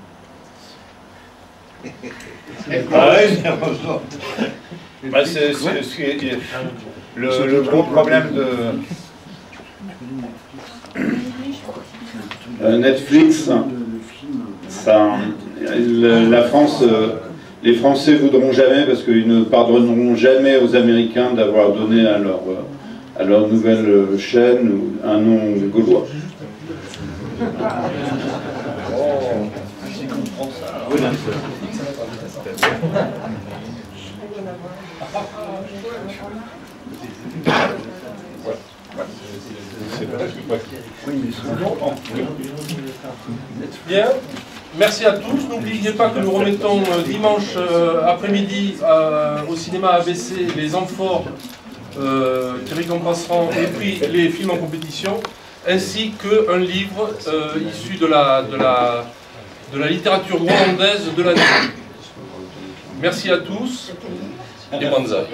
Bah, le gros problème de Netflix, la France, les Français voudront jamais, parce qu'ils ne pardonneront jamais aux Américains d'avoir donné à leur nouvelle chaîne un nom gaulois. Bien, merci à tous. N'oubliez pas que nous remettons dimanche après-midi au cinéma ABC les amphores qui récompenseront les prix, les films en compétition, ainsi qu'un livre issu de la littérature hollandaise de l'année. Merci à tous et banzai.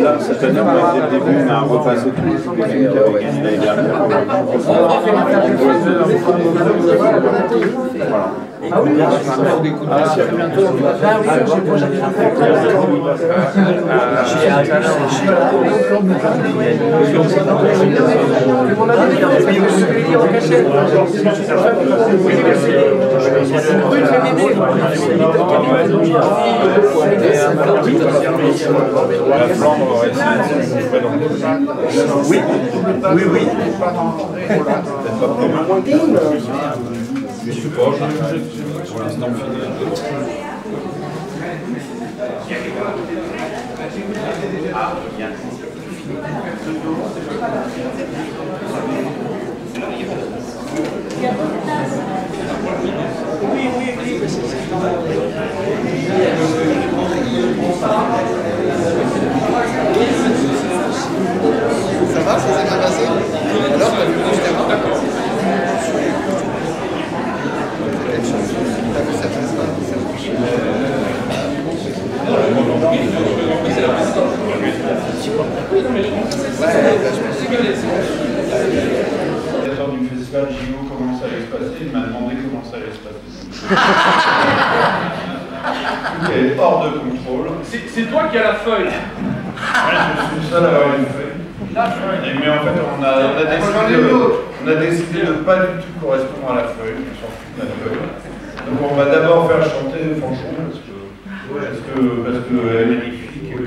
Là, cette année, on a dès le début, on a repassé tous les films qui avaient gagné l'année dernière. Voilà. Ah oui, oui. Je sais pas, pour l'instant Ça va, ça s'est bien passé? Alors, t'as vu le terrain? D'accord. T'as vu cette du festival JO, comment ça allait se passer, il m'a demandé comment ça allait se passer. Tout est hors de contrôle. C'est toi qui as la feuille. Ouais, je suis le seul à avoir une feuille. Mais en fait, on a décidé de ne pas du tout correspondre à la feuille, on s'en fout de la feuille. Donc on va d'abord faire chanter Fanchon, parce qu'elle est magnifique et que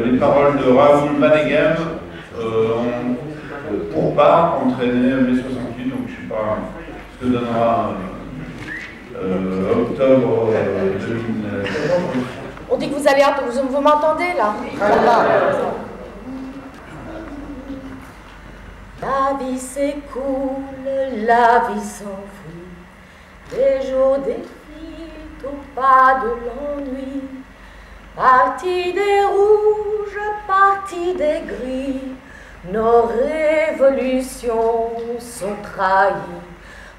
les paroles de Raoul Vaneigem ont pour part entraîné mai 68, donc je ne sais pas ce que donnera octobre 2014. On dit que vous allez... Vous m'entendez là? La vie s'écoule, la vie s'enfuit, les jours défilent au pas de l'ennui. Parti des rouges, parti des gris, nos révolutions sont trahies.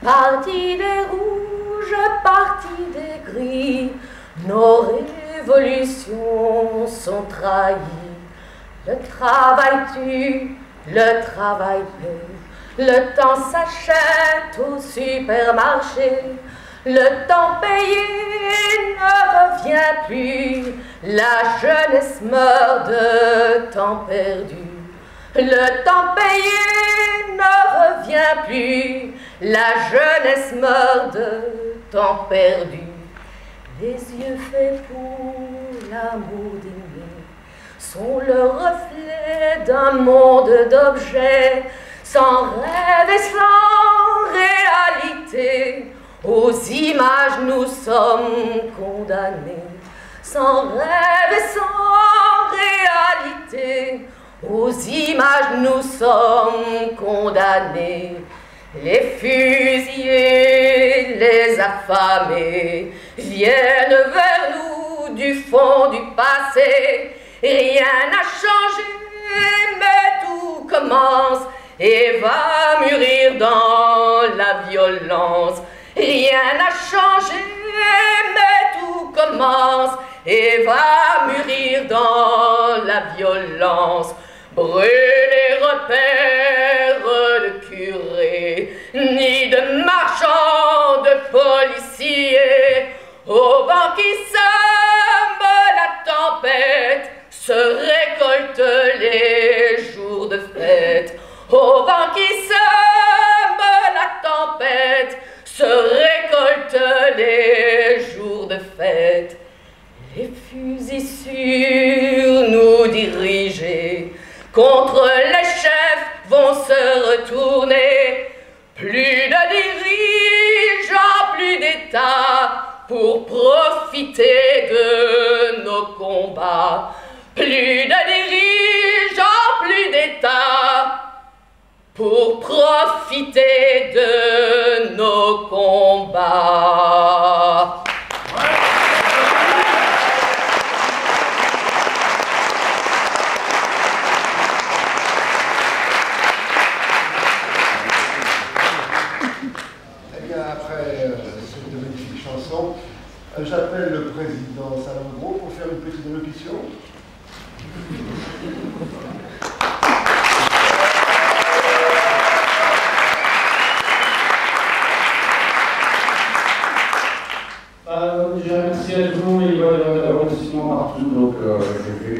Parti des rouges, parti des gris, nos révolutions sont trahies. Le travail tue, le travail paie, le temps s'achète au supermarché. Le temps payé ne revient plus, la jeunesse meurt de temps perdu. Le temps payé ne revient plus, la jeunesse meurt de temps perdu. Les yeux faits pour l'amour d'aimer sont le reflet d'un monde d'objets, sans rêve et sans réalité. Aux images nous sommes condamnés, sans rêve et sans réalité. Aux images nous sommes condamnés. Les fusillés, les affamés viennent vers nous du fond du passé. Rien n'a changé, mais tout commence et va mûrir dans la violence. Rien n'a changé, mais tout commence et va mûrir dans la violence. Brûler repères de curés, ni de marchands, de policiers, au vent qui sème la tempête, se récoltent les jours de fête. Au vent qui sème la tempête, se récoltent les jours de fête. Les fusils sur nous dirigés contre les chefs vont se retourner. Plus de dirigeants, plus d'État pour profiter de nos combats. Plus de dirigeants, plus d'État pour profiter de nos combats. Cette magnifique chanson, j'appelle le président Salengro pour faire une petite allocution. Je remercie à tout le monde, il y a des remerciements partout, donc je vais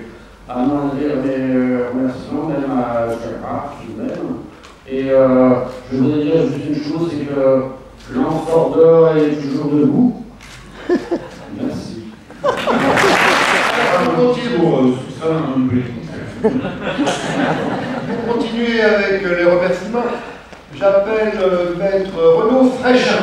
amoindrir mes remerciements, même à Chakra, tout de même. Et je voudrais dire juste une chose, c'est que l'amphore d'or est toujours debout. Merci. On continue pour ça, un peu. On continue. continuer avec les remerciements. J'appelle Maître Renaud Fréchin.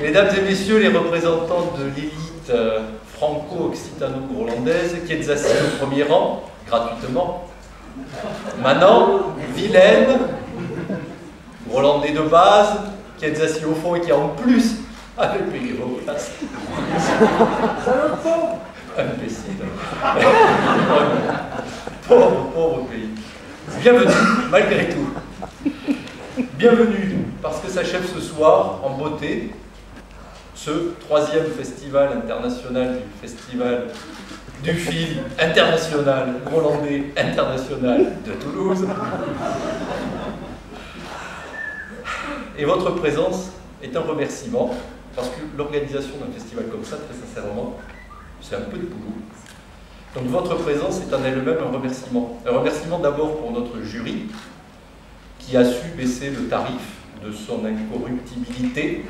Mesdames et messieurs les représentants de l'élite franco-occitano-grolandaise qui êtes assis au premier rang, gratuitement, Manon, Vilaine, Grolandais de base, qui êtes assis au fond et qui en plus avez payé vos places. Imbécile. Pauvre pays. Bienvenue, malgré tout. Bienvenue, parce que s'achève ce soir, en beauté, ce 3e festival international du film international, grolandais international de Toulouse. Et votre présence est un remerciement, parce que l'organisation d'un festival comme ça, très sincèrement, c'est un peu de boulot. Donc votre présence est en elle-même un remerciement. Un remerciement d'abord pour notre jury, qui a su baisser le tarif de son incorruptibilité,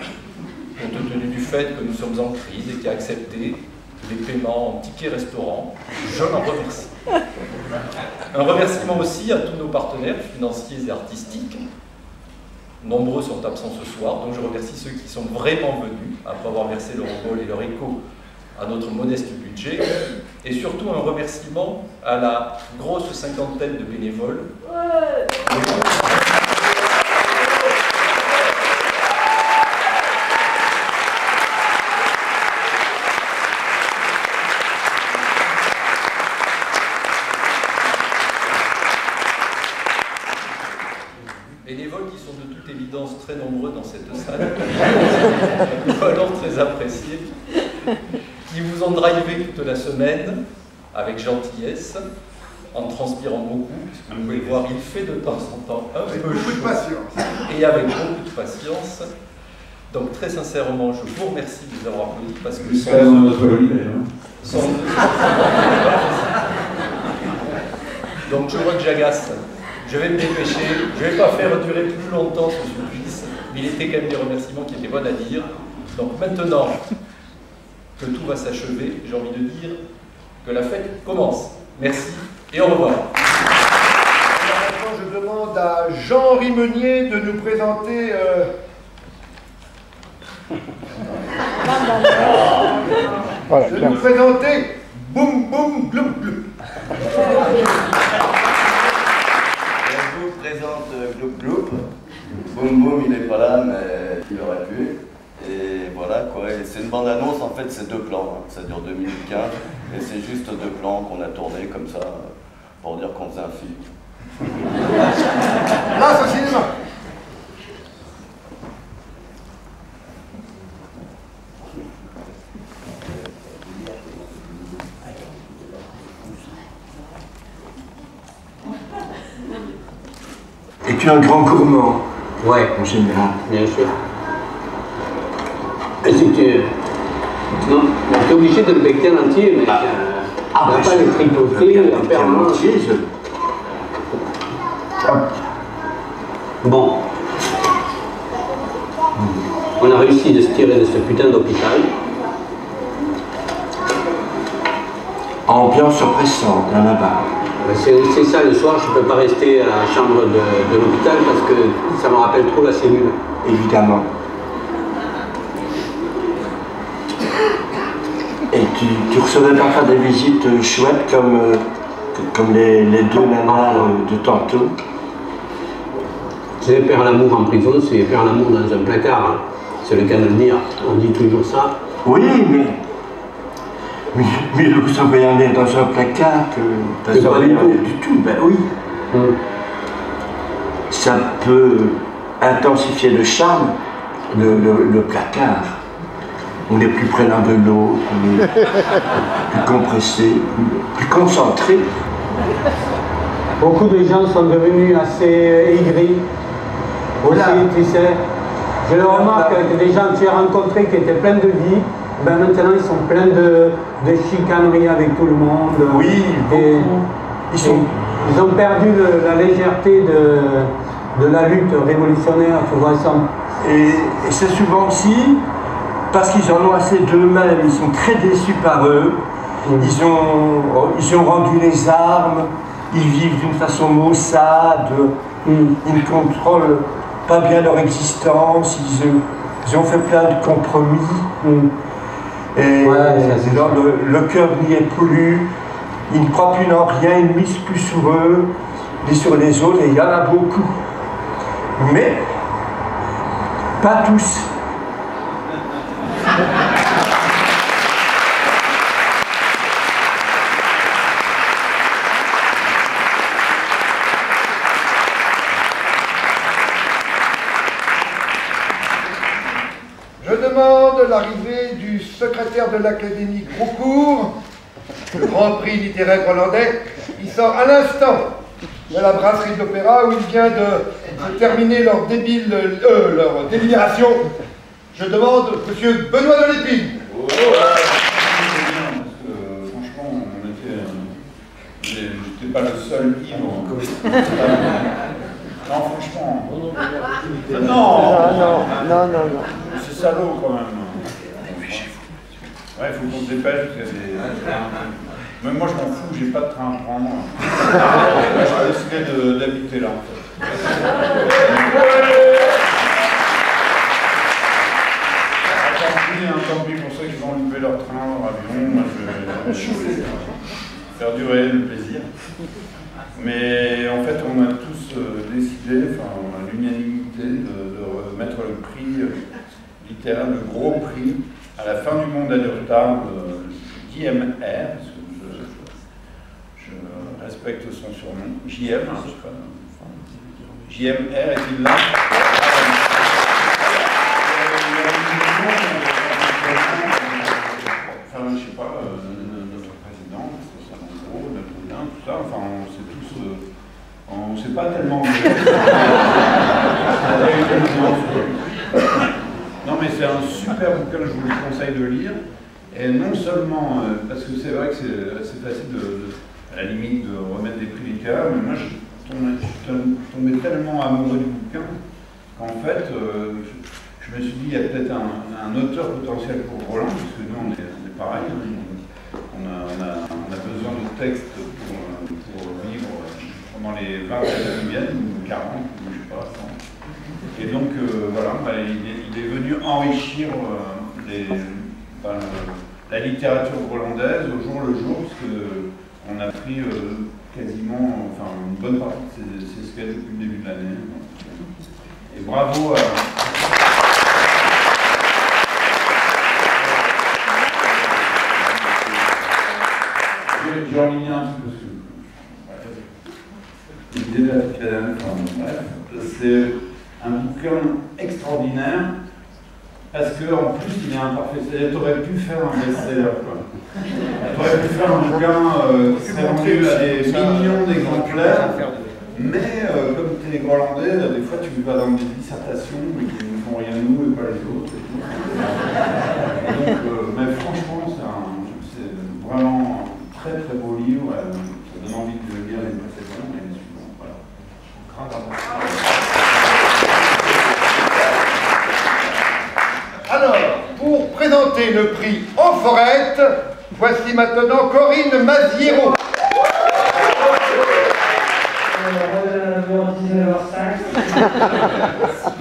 compte tenu du fait que nous sommes en crise et qui a accepté les paiements en tickets restaurant. Je l'en remercie. Un remerciement aussi à tous nos partenaires financiers et artistiques. Nombreux sont absents ce soir, donc je remercie ceux qui sont vraiment venus, après avoir versé leur rôle et leur écho à notre modeste budget. Et surtout un remerciement à la grosse cinquantaine de bénévoles. Bénévoles qui sont de toute évidence très nombreux dans cette salle, ou alors très appréciés, qui vous ont drivé toute la semaine avec gentillesse, en transpirant beaucoup, puisque vous pouvez le voir, il fait de temps en temps un peu beaucoup de patience. Et avec beaucoup de patience. Donc très sincèrement, je vous remercie de les avoir applaudis parce que Donc je vois que j'agace. Je vais me dépêcher. Je ne vais pas faire durer plus longtemps ce supplice, mais il était quand même des remerciements qui étaient bons à dire. Donc maintenant que tout va s'achever, j'ai envie de dire que la fête commence. Merci et au revoir. Maintenant, je demande à Jean-Henri Meunier de nous présenter... Voilà, de nous présenter Boum Boum Gloum Gloum. Je vous présente Gloup Gloup. Boum Boum, il n'est pas là, mais il aurait pu. Et voilà quoi, c'est une bande-annonce, en fait c'est 2 plans, hein. Ça dure 2 minutes 15, et c'est juste 2 plans qu'on a tournés comme ça, pour dire qu'on faisait un film. Là, c'est cinéma. Es-tu un grand gourmand? Ouais, en général. Bien sûr. Et si tu... Non, tu es obligé de le becquer en entier, mais tu n'as pas les tricoter en permanence. Bon. On a réussi de se tirer de ce putain d'hôpital. Ambiance oppressante, là-bas. C'est ça, le soir, je ne peux pas rester à la chambre de l'hôpital parce que ça me rappelle trop la cellule. Évidemment. Et tu recevais parfois des visites chouettes comme les 2 nanas de tantôt. C'est faire l'amour en prison, c'est faire l'amour dans un placard. Hein. C'est le cas de le dire. On dit toujours ça. Oui, mais vous savez aller dans un placard que ça ne rien du tout. Ben oui. Ça peut intensifier le charme, le placard. On est plus près l'un de l'autre, on est plus compressé, plus concentré. Beaucoup de gens sont devenus assez aigris aussi, tu sais. Je le remarque que des gens que j'ai rencontrés qui étaient pleins de vie, ben maintenant ils sont pleins de chicaneries avec tout le monde. Oui, ils ont perdu la légèreté de la lutte révolutionnaire, tu vois ça. Et c'est souvent aussi parce qu'ils en ont assez d'eux-mêmes, ils sont très déçus par eux, ils ont rendu les armes, ils vivent d'une façon maussade, ils ne contrôlent pas bien leur existence, ils ont fait plein de compromis, et le cœur n'y est plus, ils ne croient plus en rien, ils ne misent plus sur eux, ni sur les autres, et il y en a beaucoup. Mais, pas tous. Je demande l'arrivée du secrétaire de l'Académie Groucourt, le Grand Prix littéraire grolandais. Il sort à l'instant de la brasserie de l'Opéra où il vient de terminer leur délibération. Je demande monsieur Benoît de Lépine. Franchement, j'étais pas le seul ivre. Non, franchement. Non. C'est salaud quand même. Ouais, il faut qu'on se dépêche parce qu'il y a des. Même moi je m'en fous, j'ai pas de train à prendre. Je vais décider d'habiter là en fait. Tant pis pour ceux qui vont louper leur train, leur avion, moi je vais faire durer le plaisir. Mais en fait on a tous décidé, enfin à l'unanimité, de mettre le prix littéraire, le gros prix, à la fin du monde à du retard, JMR, parce que je respecte son surnom, JM, je sais pas, JMR est-il là? Enfin, je sais pas, notre président, Napoléon, tout ça, enfin, on sait tous, on sait pas tellement. Non, mais c'est un super bouquin, je vous le conseille de lire. Et non seulement, parce que c'est vrai que c'est assez facile à la limite de remettre des prix littéraires, mais moi je suis tombé tellement amoureux du bouquin qu'en fait, je me suis dit, il y a peut-être un auteur potentiel pour Roland, parce que nous on est pareil, on a besoin de textes pour vivre pendant les 20 années qui viennent, ou 40, ou je sais pas, 100. Et donc voilà, il est venu enrichir la littérature grolandaise au jour le jour, parce qu'on a pris quasiment, enfin une bonne partie de ces sketchs depuis le début de l'année. Et bravo à... J'ai enligné un petit peu parce que l'idée de c'est un bouquin extraordinaire parce qu'en plus il est imparfait. Tu aurais pu faire un best-seller. Tu aurais pu faire un bouquin qui serait vendu à des millions d'exemplaires, mais comme tu es grolandais, des fois tu vas dans des dissertations mais qui ne font rien de nous et pas les autres. Donc, mais franchement, c'est vraiment un très très beau livre. Ça donne envie de le lire les précédents et les suivants. Voilà. Alors, pour présenter le prix Amphorette, voici maintenant Corinne Maziero. 19h05.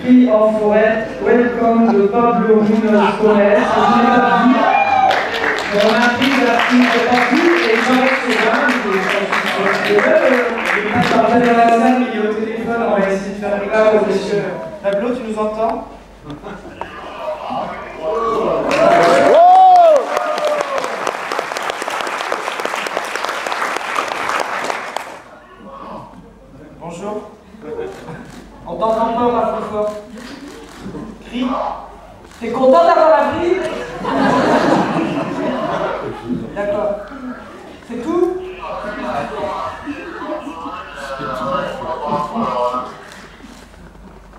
Prix Amphorette, welcome de Pablo Munoz Torres. On a pris la prix de Pablo et Jean-Marc Séguin. La salle, il est au téléphone, on va essayer de faire là. Pablo, tu nous entends? Bonjour. On t'entend pas, ma plus fort. Crie. T'es content d'avoir appris? D'accord. C'est tout?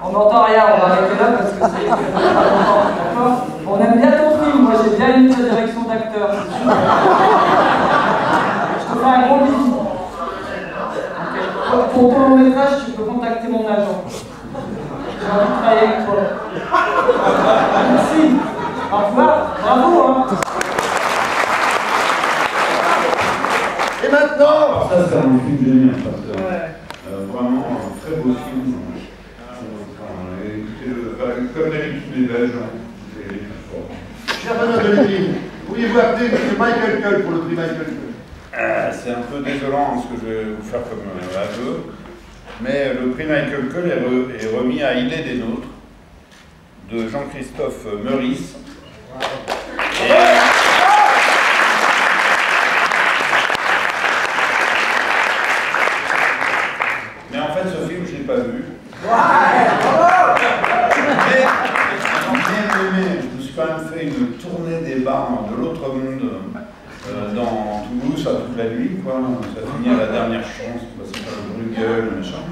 On n'entend rien, on va arrêter là parce que c'est d'accord. On aime bien ton film, moi j'ai bien aimé ta direction d'acteur, c'est sûr. Je te fais un gros bisou. Pour ton long métrage, tu peux contacter mon agent. J'ai envie de travailler avec toi. Merci. Bravo, hein. Et maintenant... Ça, c'est un film génial, parce que, vraiment un très beau film. Comme d'habitude, les Belges, c'est les plus forts. Cher Benoît de Lévy, pourriez-vous appeler M. Michael Cull pour le prix Michael Cull? C'est un peu désolant ce que je vais vous faire comme aveu, mais le prix Michael Cull est remis à Il est des nôtres, de Jean-Christophe Meurice. Mais en fait, ce film, je ne l'ai pas vu. Mais je me suis quand même fait une tournée des bars de l'autre monde dans Toulouse, à toute la nuit, quoi. Ça finit à la dernière chance, ça s'appelle le Bruegel, machin.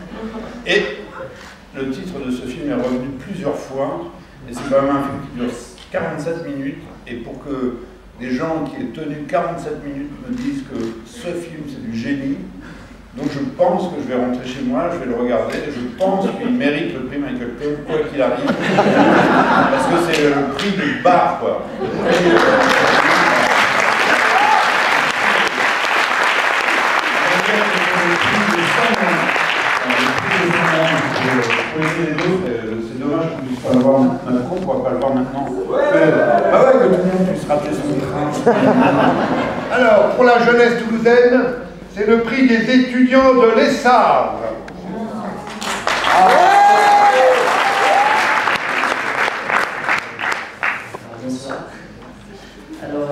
Et le titre de ce film est revenu plusieurs fois, et c'est quand même un film qui dure 47 minutes, et pour que des gens qui aient tenu 47 minutes me disent que ce film c'est du génie, donc je pense que je vais rentrer chez moi, je vais le regarder, et je pense qu'il mérite le prix Michael Cull, quoi qu'il arrive, parce que c'est le prix du bar, quoi. C'est dommage qu'on ne puisse pas le voir maintenant, qu'on ne pourra pas le voir maintenant. Ah ouais, que tout le monde puisse rater son train. Alors, pour la jeunesse toulousaine, c'est le prix des étudiants de l'Essar. Bonsoir. Alors,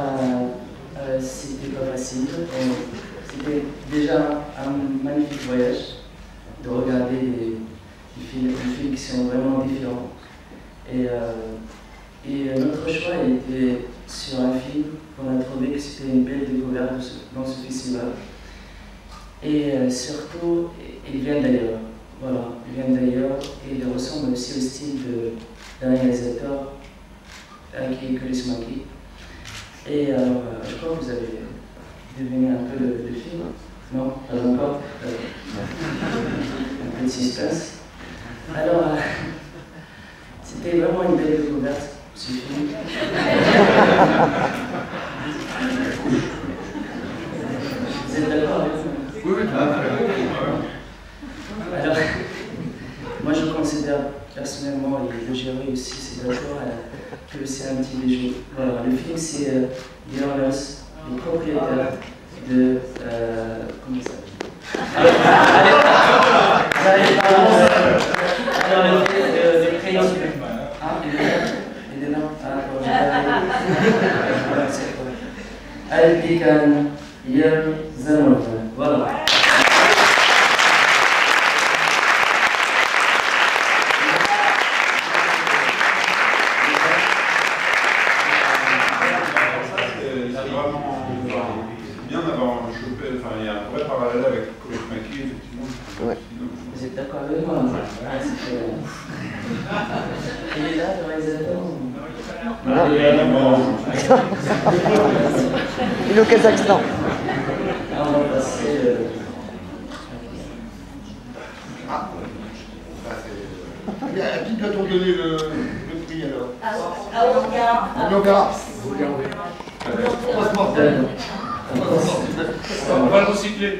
c'était pas facile. C'était déjà un magnifique voyage de regarder des films qui sont vraiment différents. Et notre choix était sur un film qu'on a trouvé que c'était une belle découverte dans ce festival. Et surtout, il vient d'ailleurs. Voilà, il vient d'ailleurs et il ressemble aussi au style d'un réalisateur qui est Chris Mackie. Et alors, je crois que vous avez deviné un peu le film. Non, pas encore. Un peu de suspense. Alors, c'était vraiment une belle découverte, ce film. Vous êtes d'accord avec ça? Oui, oui, alors, moi je considère personnellement, et le jury aussi, c'est d'accord, que c'est un petit bijou. Voilà, le film c'est The Owners, le propriétaire de. Comment ça s'appelle? Alors, le fait de créer. Ah, il est là. Al-Dikan Yer Zanov. Voilà. Bien d'avoir chopé, enfin il y a un vrai parallèle avec Chris Mackie, effectivement. Ouais. Vous êtes d'accord avec moi? Il est là, le réalisateur? Il est au Kazakhstan. On va passer. À qui doit-on donner le prix alors? À Ongara. On va le recycler.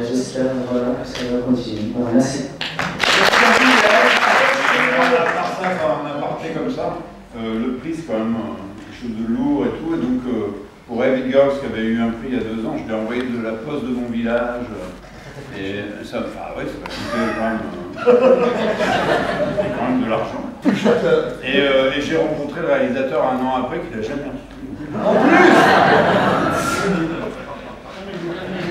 J'espère voilà, que ça va continuer. Voilà, merci. À part ça, un aparté comme ça, le prix c'est quand même quelque chose de lourd et tout, et donc pour Heavy Girls qui avait eu un prix il y a 2 ans, je l'ai envoyé de la poste de mon village, et ça, enfin oui, ça m'a coûté quand même de l'argent. Et j'ai rencontré le réalisateur 1 an après qu'il n'a jamais reçu. En plus!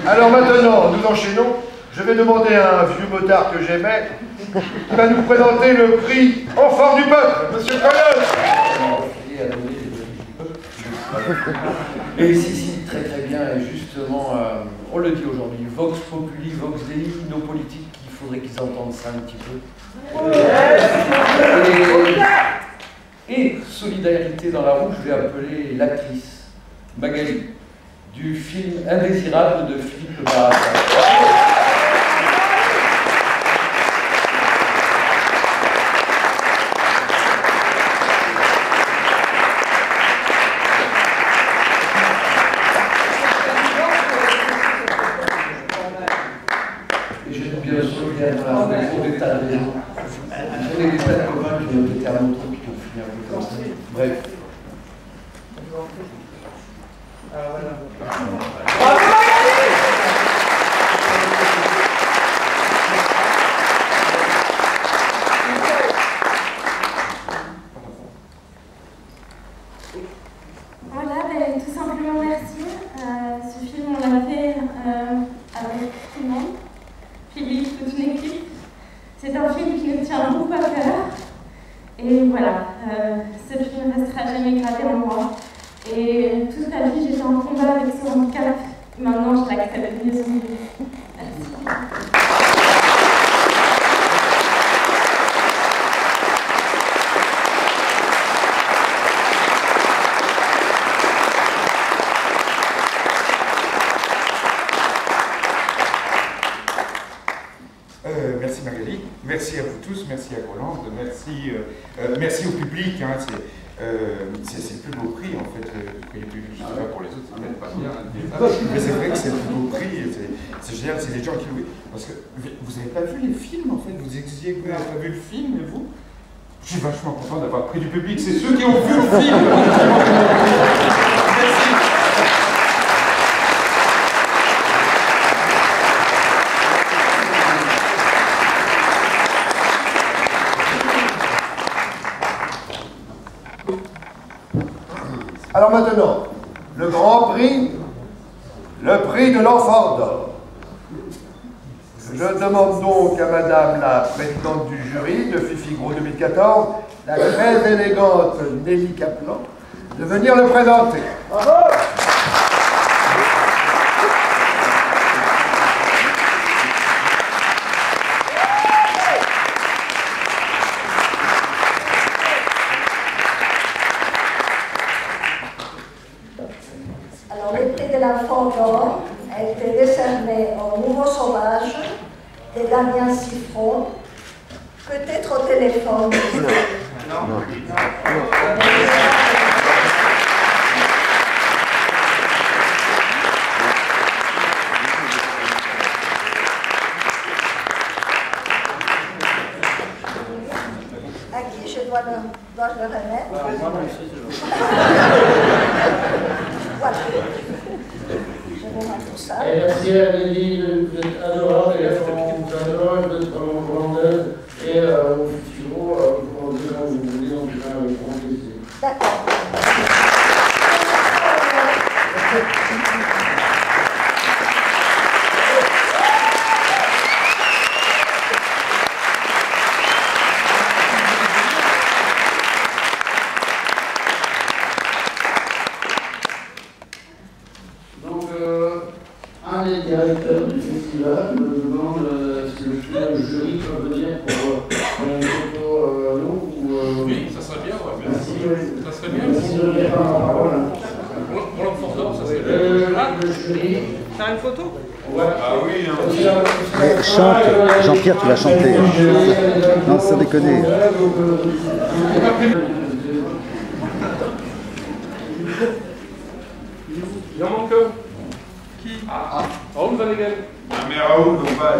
Alors maintenant, nous enchaînons. Je vais demander à un vieux motard que j'aimais qui va nous présenter le prix Enfant du Peuple, Monsieur Collin. Et si, très très bien, et justement, on le dit aujourd'hui, Vox Populi, Vox Dei, nos politiques, il faudrait qu'ils entendent ça un petit peu. Et solidarité dans la roue, je vais appeler l'actrice Magali, du film Indésirable de Philippe Barassa. les stades communs qui ont été à Montreux, qui ont fini un peu comme ça. Bref. Voilà, tout simplement merci. Ce film, on l'a fait avec tout le monde, Philippe, toute une équipe. C'est un film qui nous tient beaucoup à cœur. Et voilà, ce film restera jamais gravé en moi. Et toute ma vie, j'étais en combat avec ce handicap. Maintenant, je l'accepte mieux. Merci. Merci Magali, merci à vous tous, merci à Rolande, merci au public. Hein, c'est le plus beau prix en fait. Je ne sais pas pour les autres, ça m'aide pas bien. Mais c'est vrai que c'est le plus beau prix, c'est génial, c'est des gens qui. Parce que vous n'avez pas vu les films en fait, vous disiez que vous n'avez pas vu le film, et vous? Je suis vachement content d'avoir pris du public, c'est ceux qui ont vu le film. Merci. Alors maintenant, le grand prix, le prix de l'enfant d'or. Je demande donc à Madame la présidente du jury de Fifi Gros 2014, la très élégante Nelly Kaplan, de venir le présenter. Bravo! Alors, le prix de l'enfant d'or a été décerné au Nouveau Sauvage de Damien Siffron, peut-être au téléphone. Non. À qui je dois le remettre? Voilà. Je vous remets tout ça. Et merci à Nelly, vous êtes adorable, et vous êtes adorable d'être hollandaise, et au Figaro, pour dire que vous voulez en tout cas avec grand plaisir. D'accord. Un des directeurs du festival me demande si le jury peut venir pour une photo longue ou... Oui, ça serait bien, ouais. Merci, oui. Ça serait bien. Merci de donner la parole. Pour l'enfant d'or, ça serait bien. Le jury... Faire une photo? Ouais. Ah oui, hein. Mais chante, Jean-Pierre, tu vas chanter. Non, sans déconner. Il en manque un. Qui? Raoul Van Egel. Ah, mais Raoul, non pas.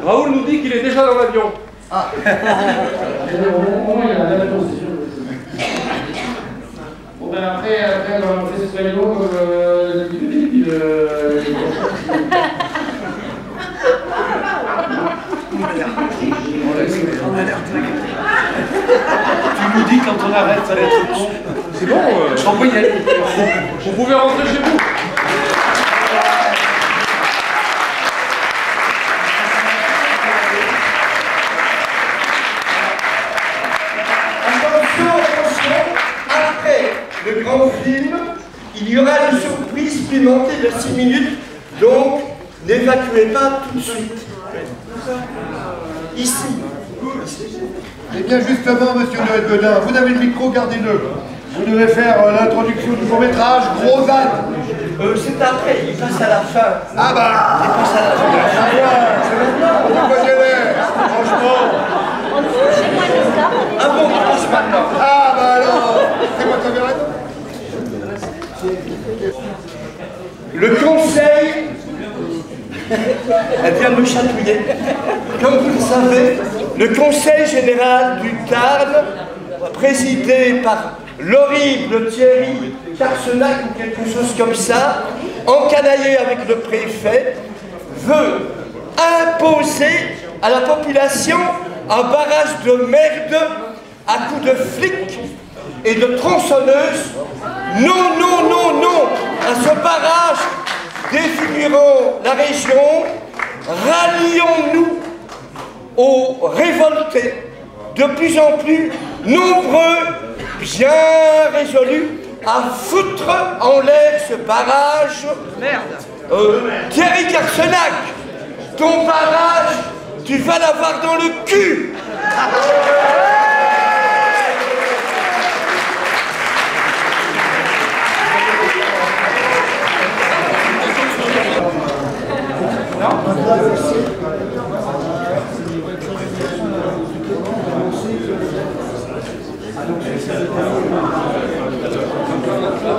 Raoul nous dit qu'il est déjà dans l'avion. Ah. Au moins, il a la position. Bon, ben après dans le festival, le public, Tu nous dis quand on arrête, ça va être bon. C'est bon, on peut y aller. Vous pouvez rentrer chez vous. Attention, après le grand film, il y aura une surprise supplémentaire de 6 minutes, donc n'évacuez pas tout de suite. Ici. Eh bien justement, monsieur Noël Godin, vous avez le micro, gardez-le. Vous devez faire l'introduction du court-métrage Gros Âne. C'est après, il passe à la fin. Ah bah il passe à la fin. C'est maintenant, on va pas y aller, franchement. Ah bon, il passe maintenant. Ah bah alors, c'est moi qui avais raison. Le conseil, elle vient me chatouiller. Comme vous le savez, le conseil général du Tarn, présidé par l'horrible Thierry Carsenac ou quelque chose comme ça, encanaillé avec le préfet, veut imposer à la population un barrage de merde à coups de flics et de tronçonneuses. Non, non, non, non à ce barrage défigurant la région. Rallions-nous aux révoltés, de plus en plus nombreux, bien résolus, à foutre en l'air ce barrage. Merde. Thierry Carsenac, ton barrage, tu vas l'avoir dans le cul.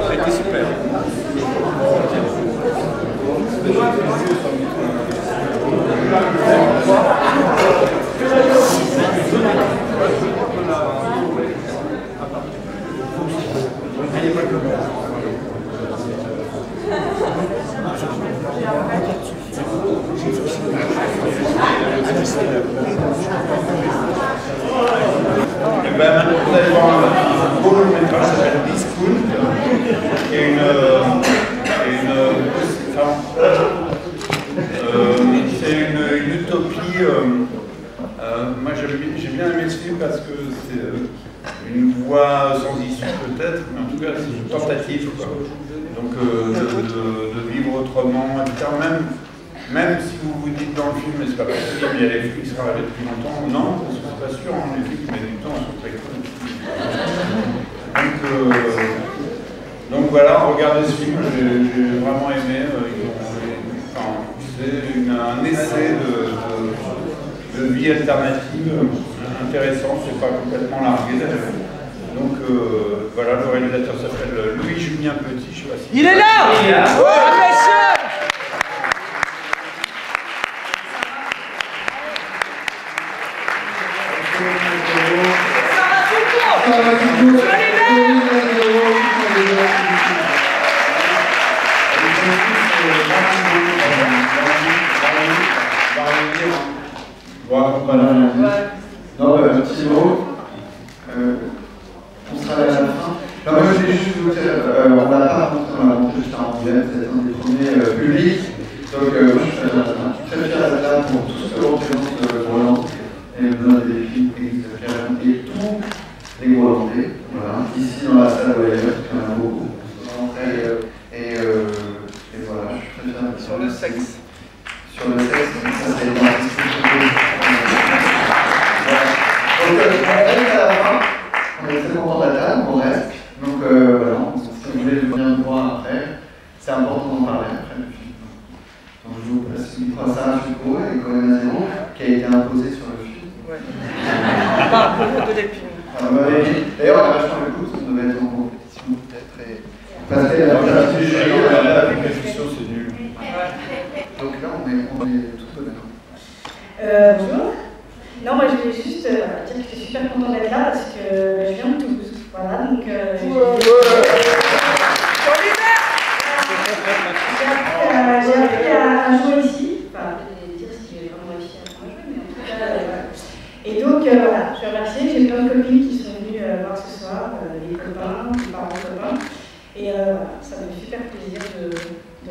C'était super. Et ben maintenant vous allez voir un beau métrage qui s'appelle Discount, qui est c'est une utopie. Moi j'ai bien aimé ce film parce que c'est une voie sans issue peut-être, mais en tout cas c'est une tentative quoi. Donc de vivre autrement, etc. Même si vous vous dites dans le film, mais c'est pas possible, il y a les flics qui seraient arrivés depuis longtemps, non, parce que c'est pas sûr, hein, les flics mettent du temps, ils sont très cool. Donc voilà, regardez ce film, j'ai vraiment aimé. C'est un essai de vie alternative intéressant, c'est pas complètement largué. Donc voilà, le réalisateur s'appelle Louis-Julien Petit, je sais pas si... Il est là! Il est là. Non, un petit mot. On sera à la fin. Non, moi je voulais juste vous dire, on va pas rencontrer, on va rencontrer juste un Angoulême, c'est un des premiers publics. Donc moi je suis très fier d'être là pour tout ce que représente Groland. Et vous avez des films et tous les Grolandais, voilà, ici dans la salle ou ailleurs, il y en a beaucoup. Et voilà, je suis très fier. Sur le sexe. Sur le sexe, ça c'est une artistique. Donc on reste à la fin, on est très content d'être là, on reste. Donc voilà, si vous voulez venir nous voir après, c'est important d'en parler après le film. Donc je vous passe une fois Sarah Foucault et Colin Nazéron qui a été imposé sur le film. Ouais. Par beaucoup de l'épine. D'ailleurs, on a vachement le coup, on devait être en compétition peut-être et passer à la compétition, c'est nul. Donc là, on est tout honnête. Bonjour. Non, moi je voulais juste dire que je suis super contente d'être là parce que je viens de Toulouse. Voilà, donc j'ai appris à jouer ici. Enfin, je vais dire si j'ai vraiment réussi à jouer, mais en tout cas. Et donc voilà, je suis remerciée. J'ai plein de copines qui sont venues voir ce soir, les copains, les parents de copains. Et voilà, ça me fait super plaisir de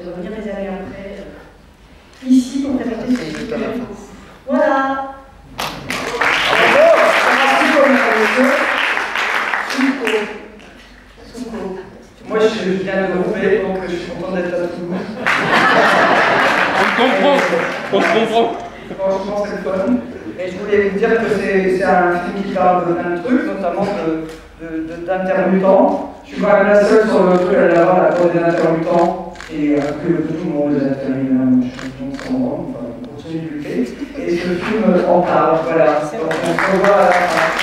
revenir des années après ici pour présenter ce film. Voilà. Moi je viens de Roubaix, donc je suis content d'être à Toulouse. On te comprend. Franchement c'est fun. Et je voulais vous dire que c'est un film qui parle de plein de trucs, notamment d'intermittents. Je suis quand même la seule sur le truc à l'avoir la cause des intermittents. et que tout le monde a terminé un champion sans rang, enfin on continue de lutter, et ce film en parle, voilà, donc on se revoit à la fin.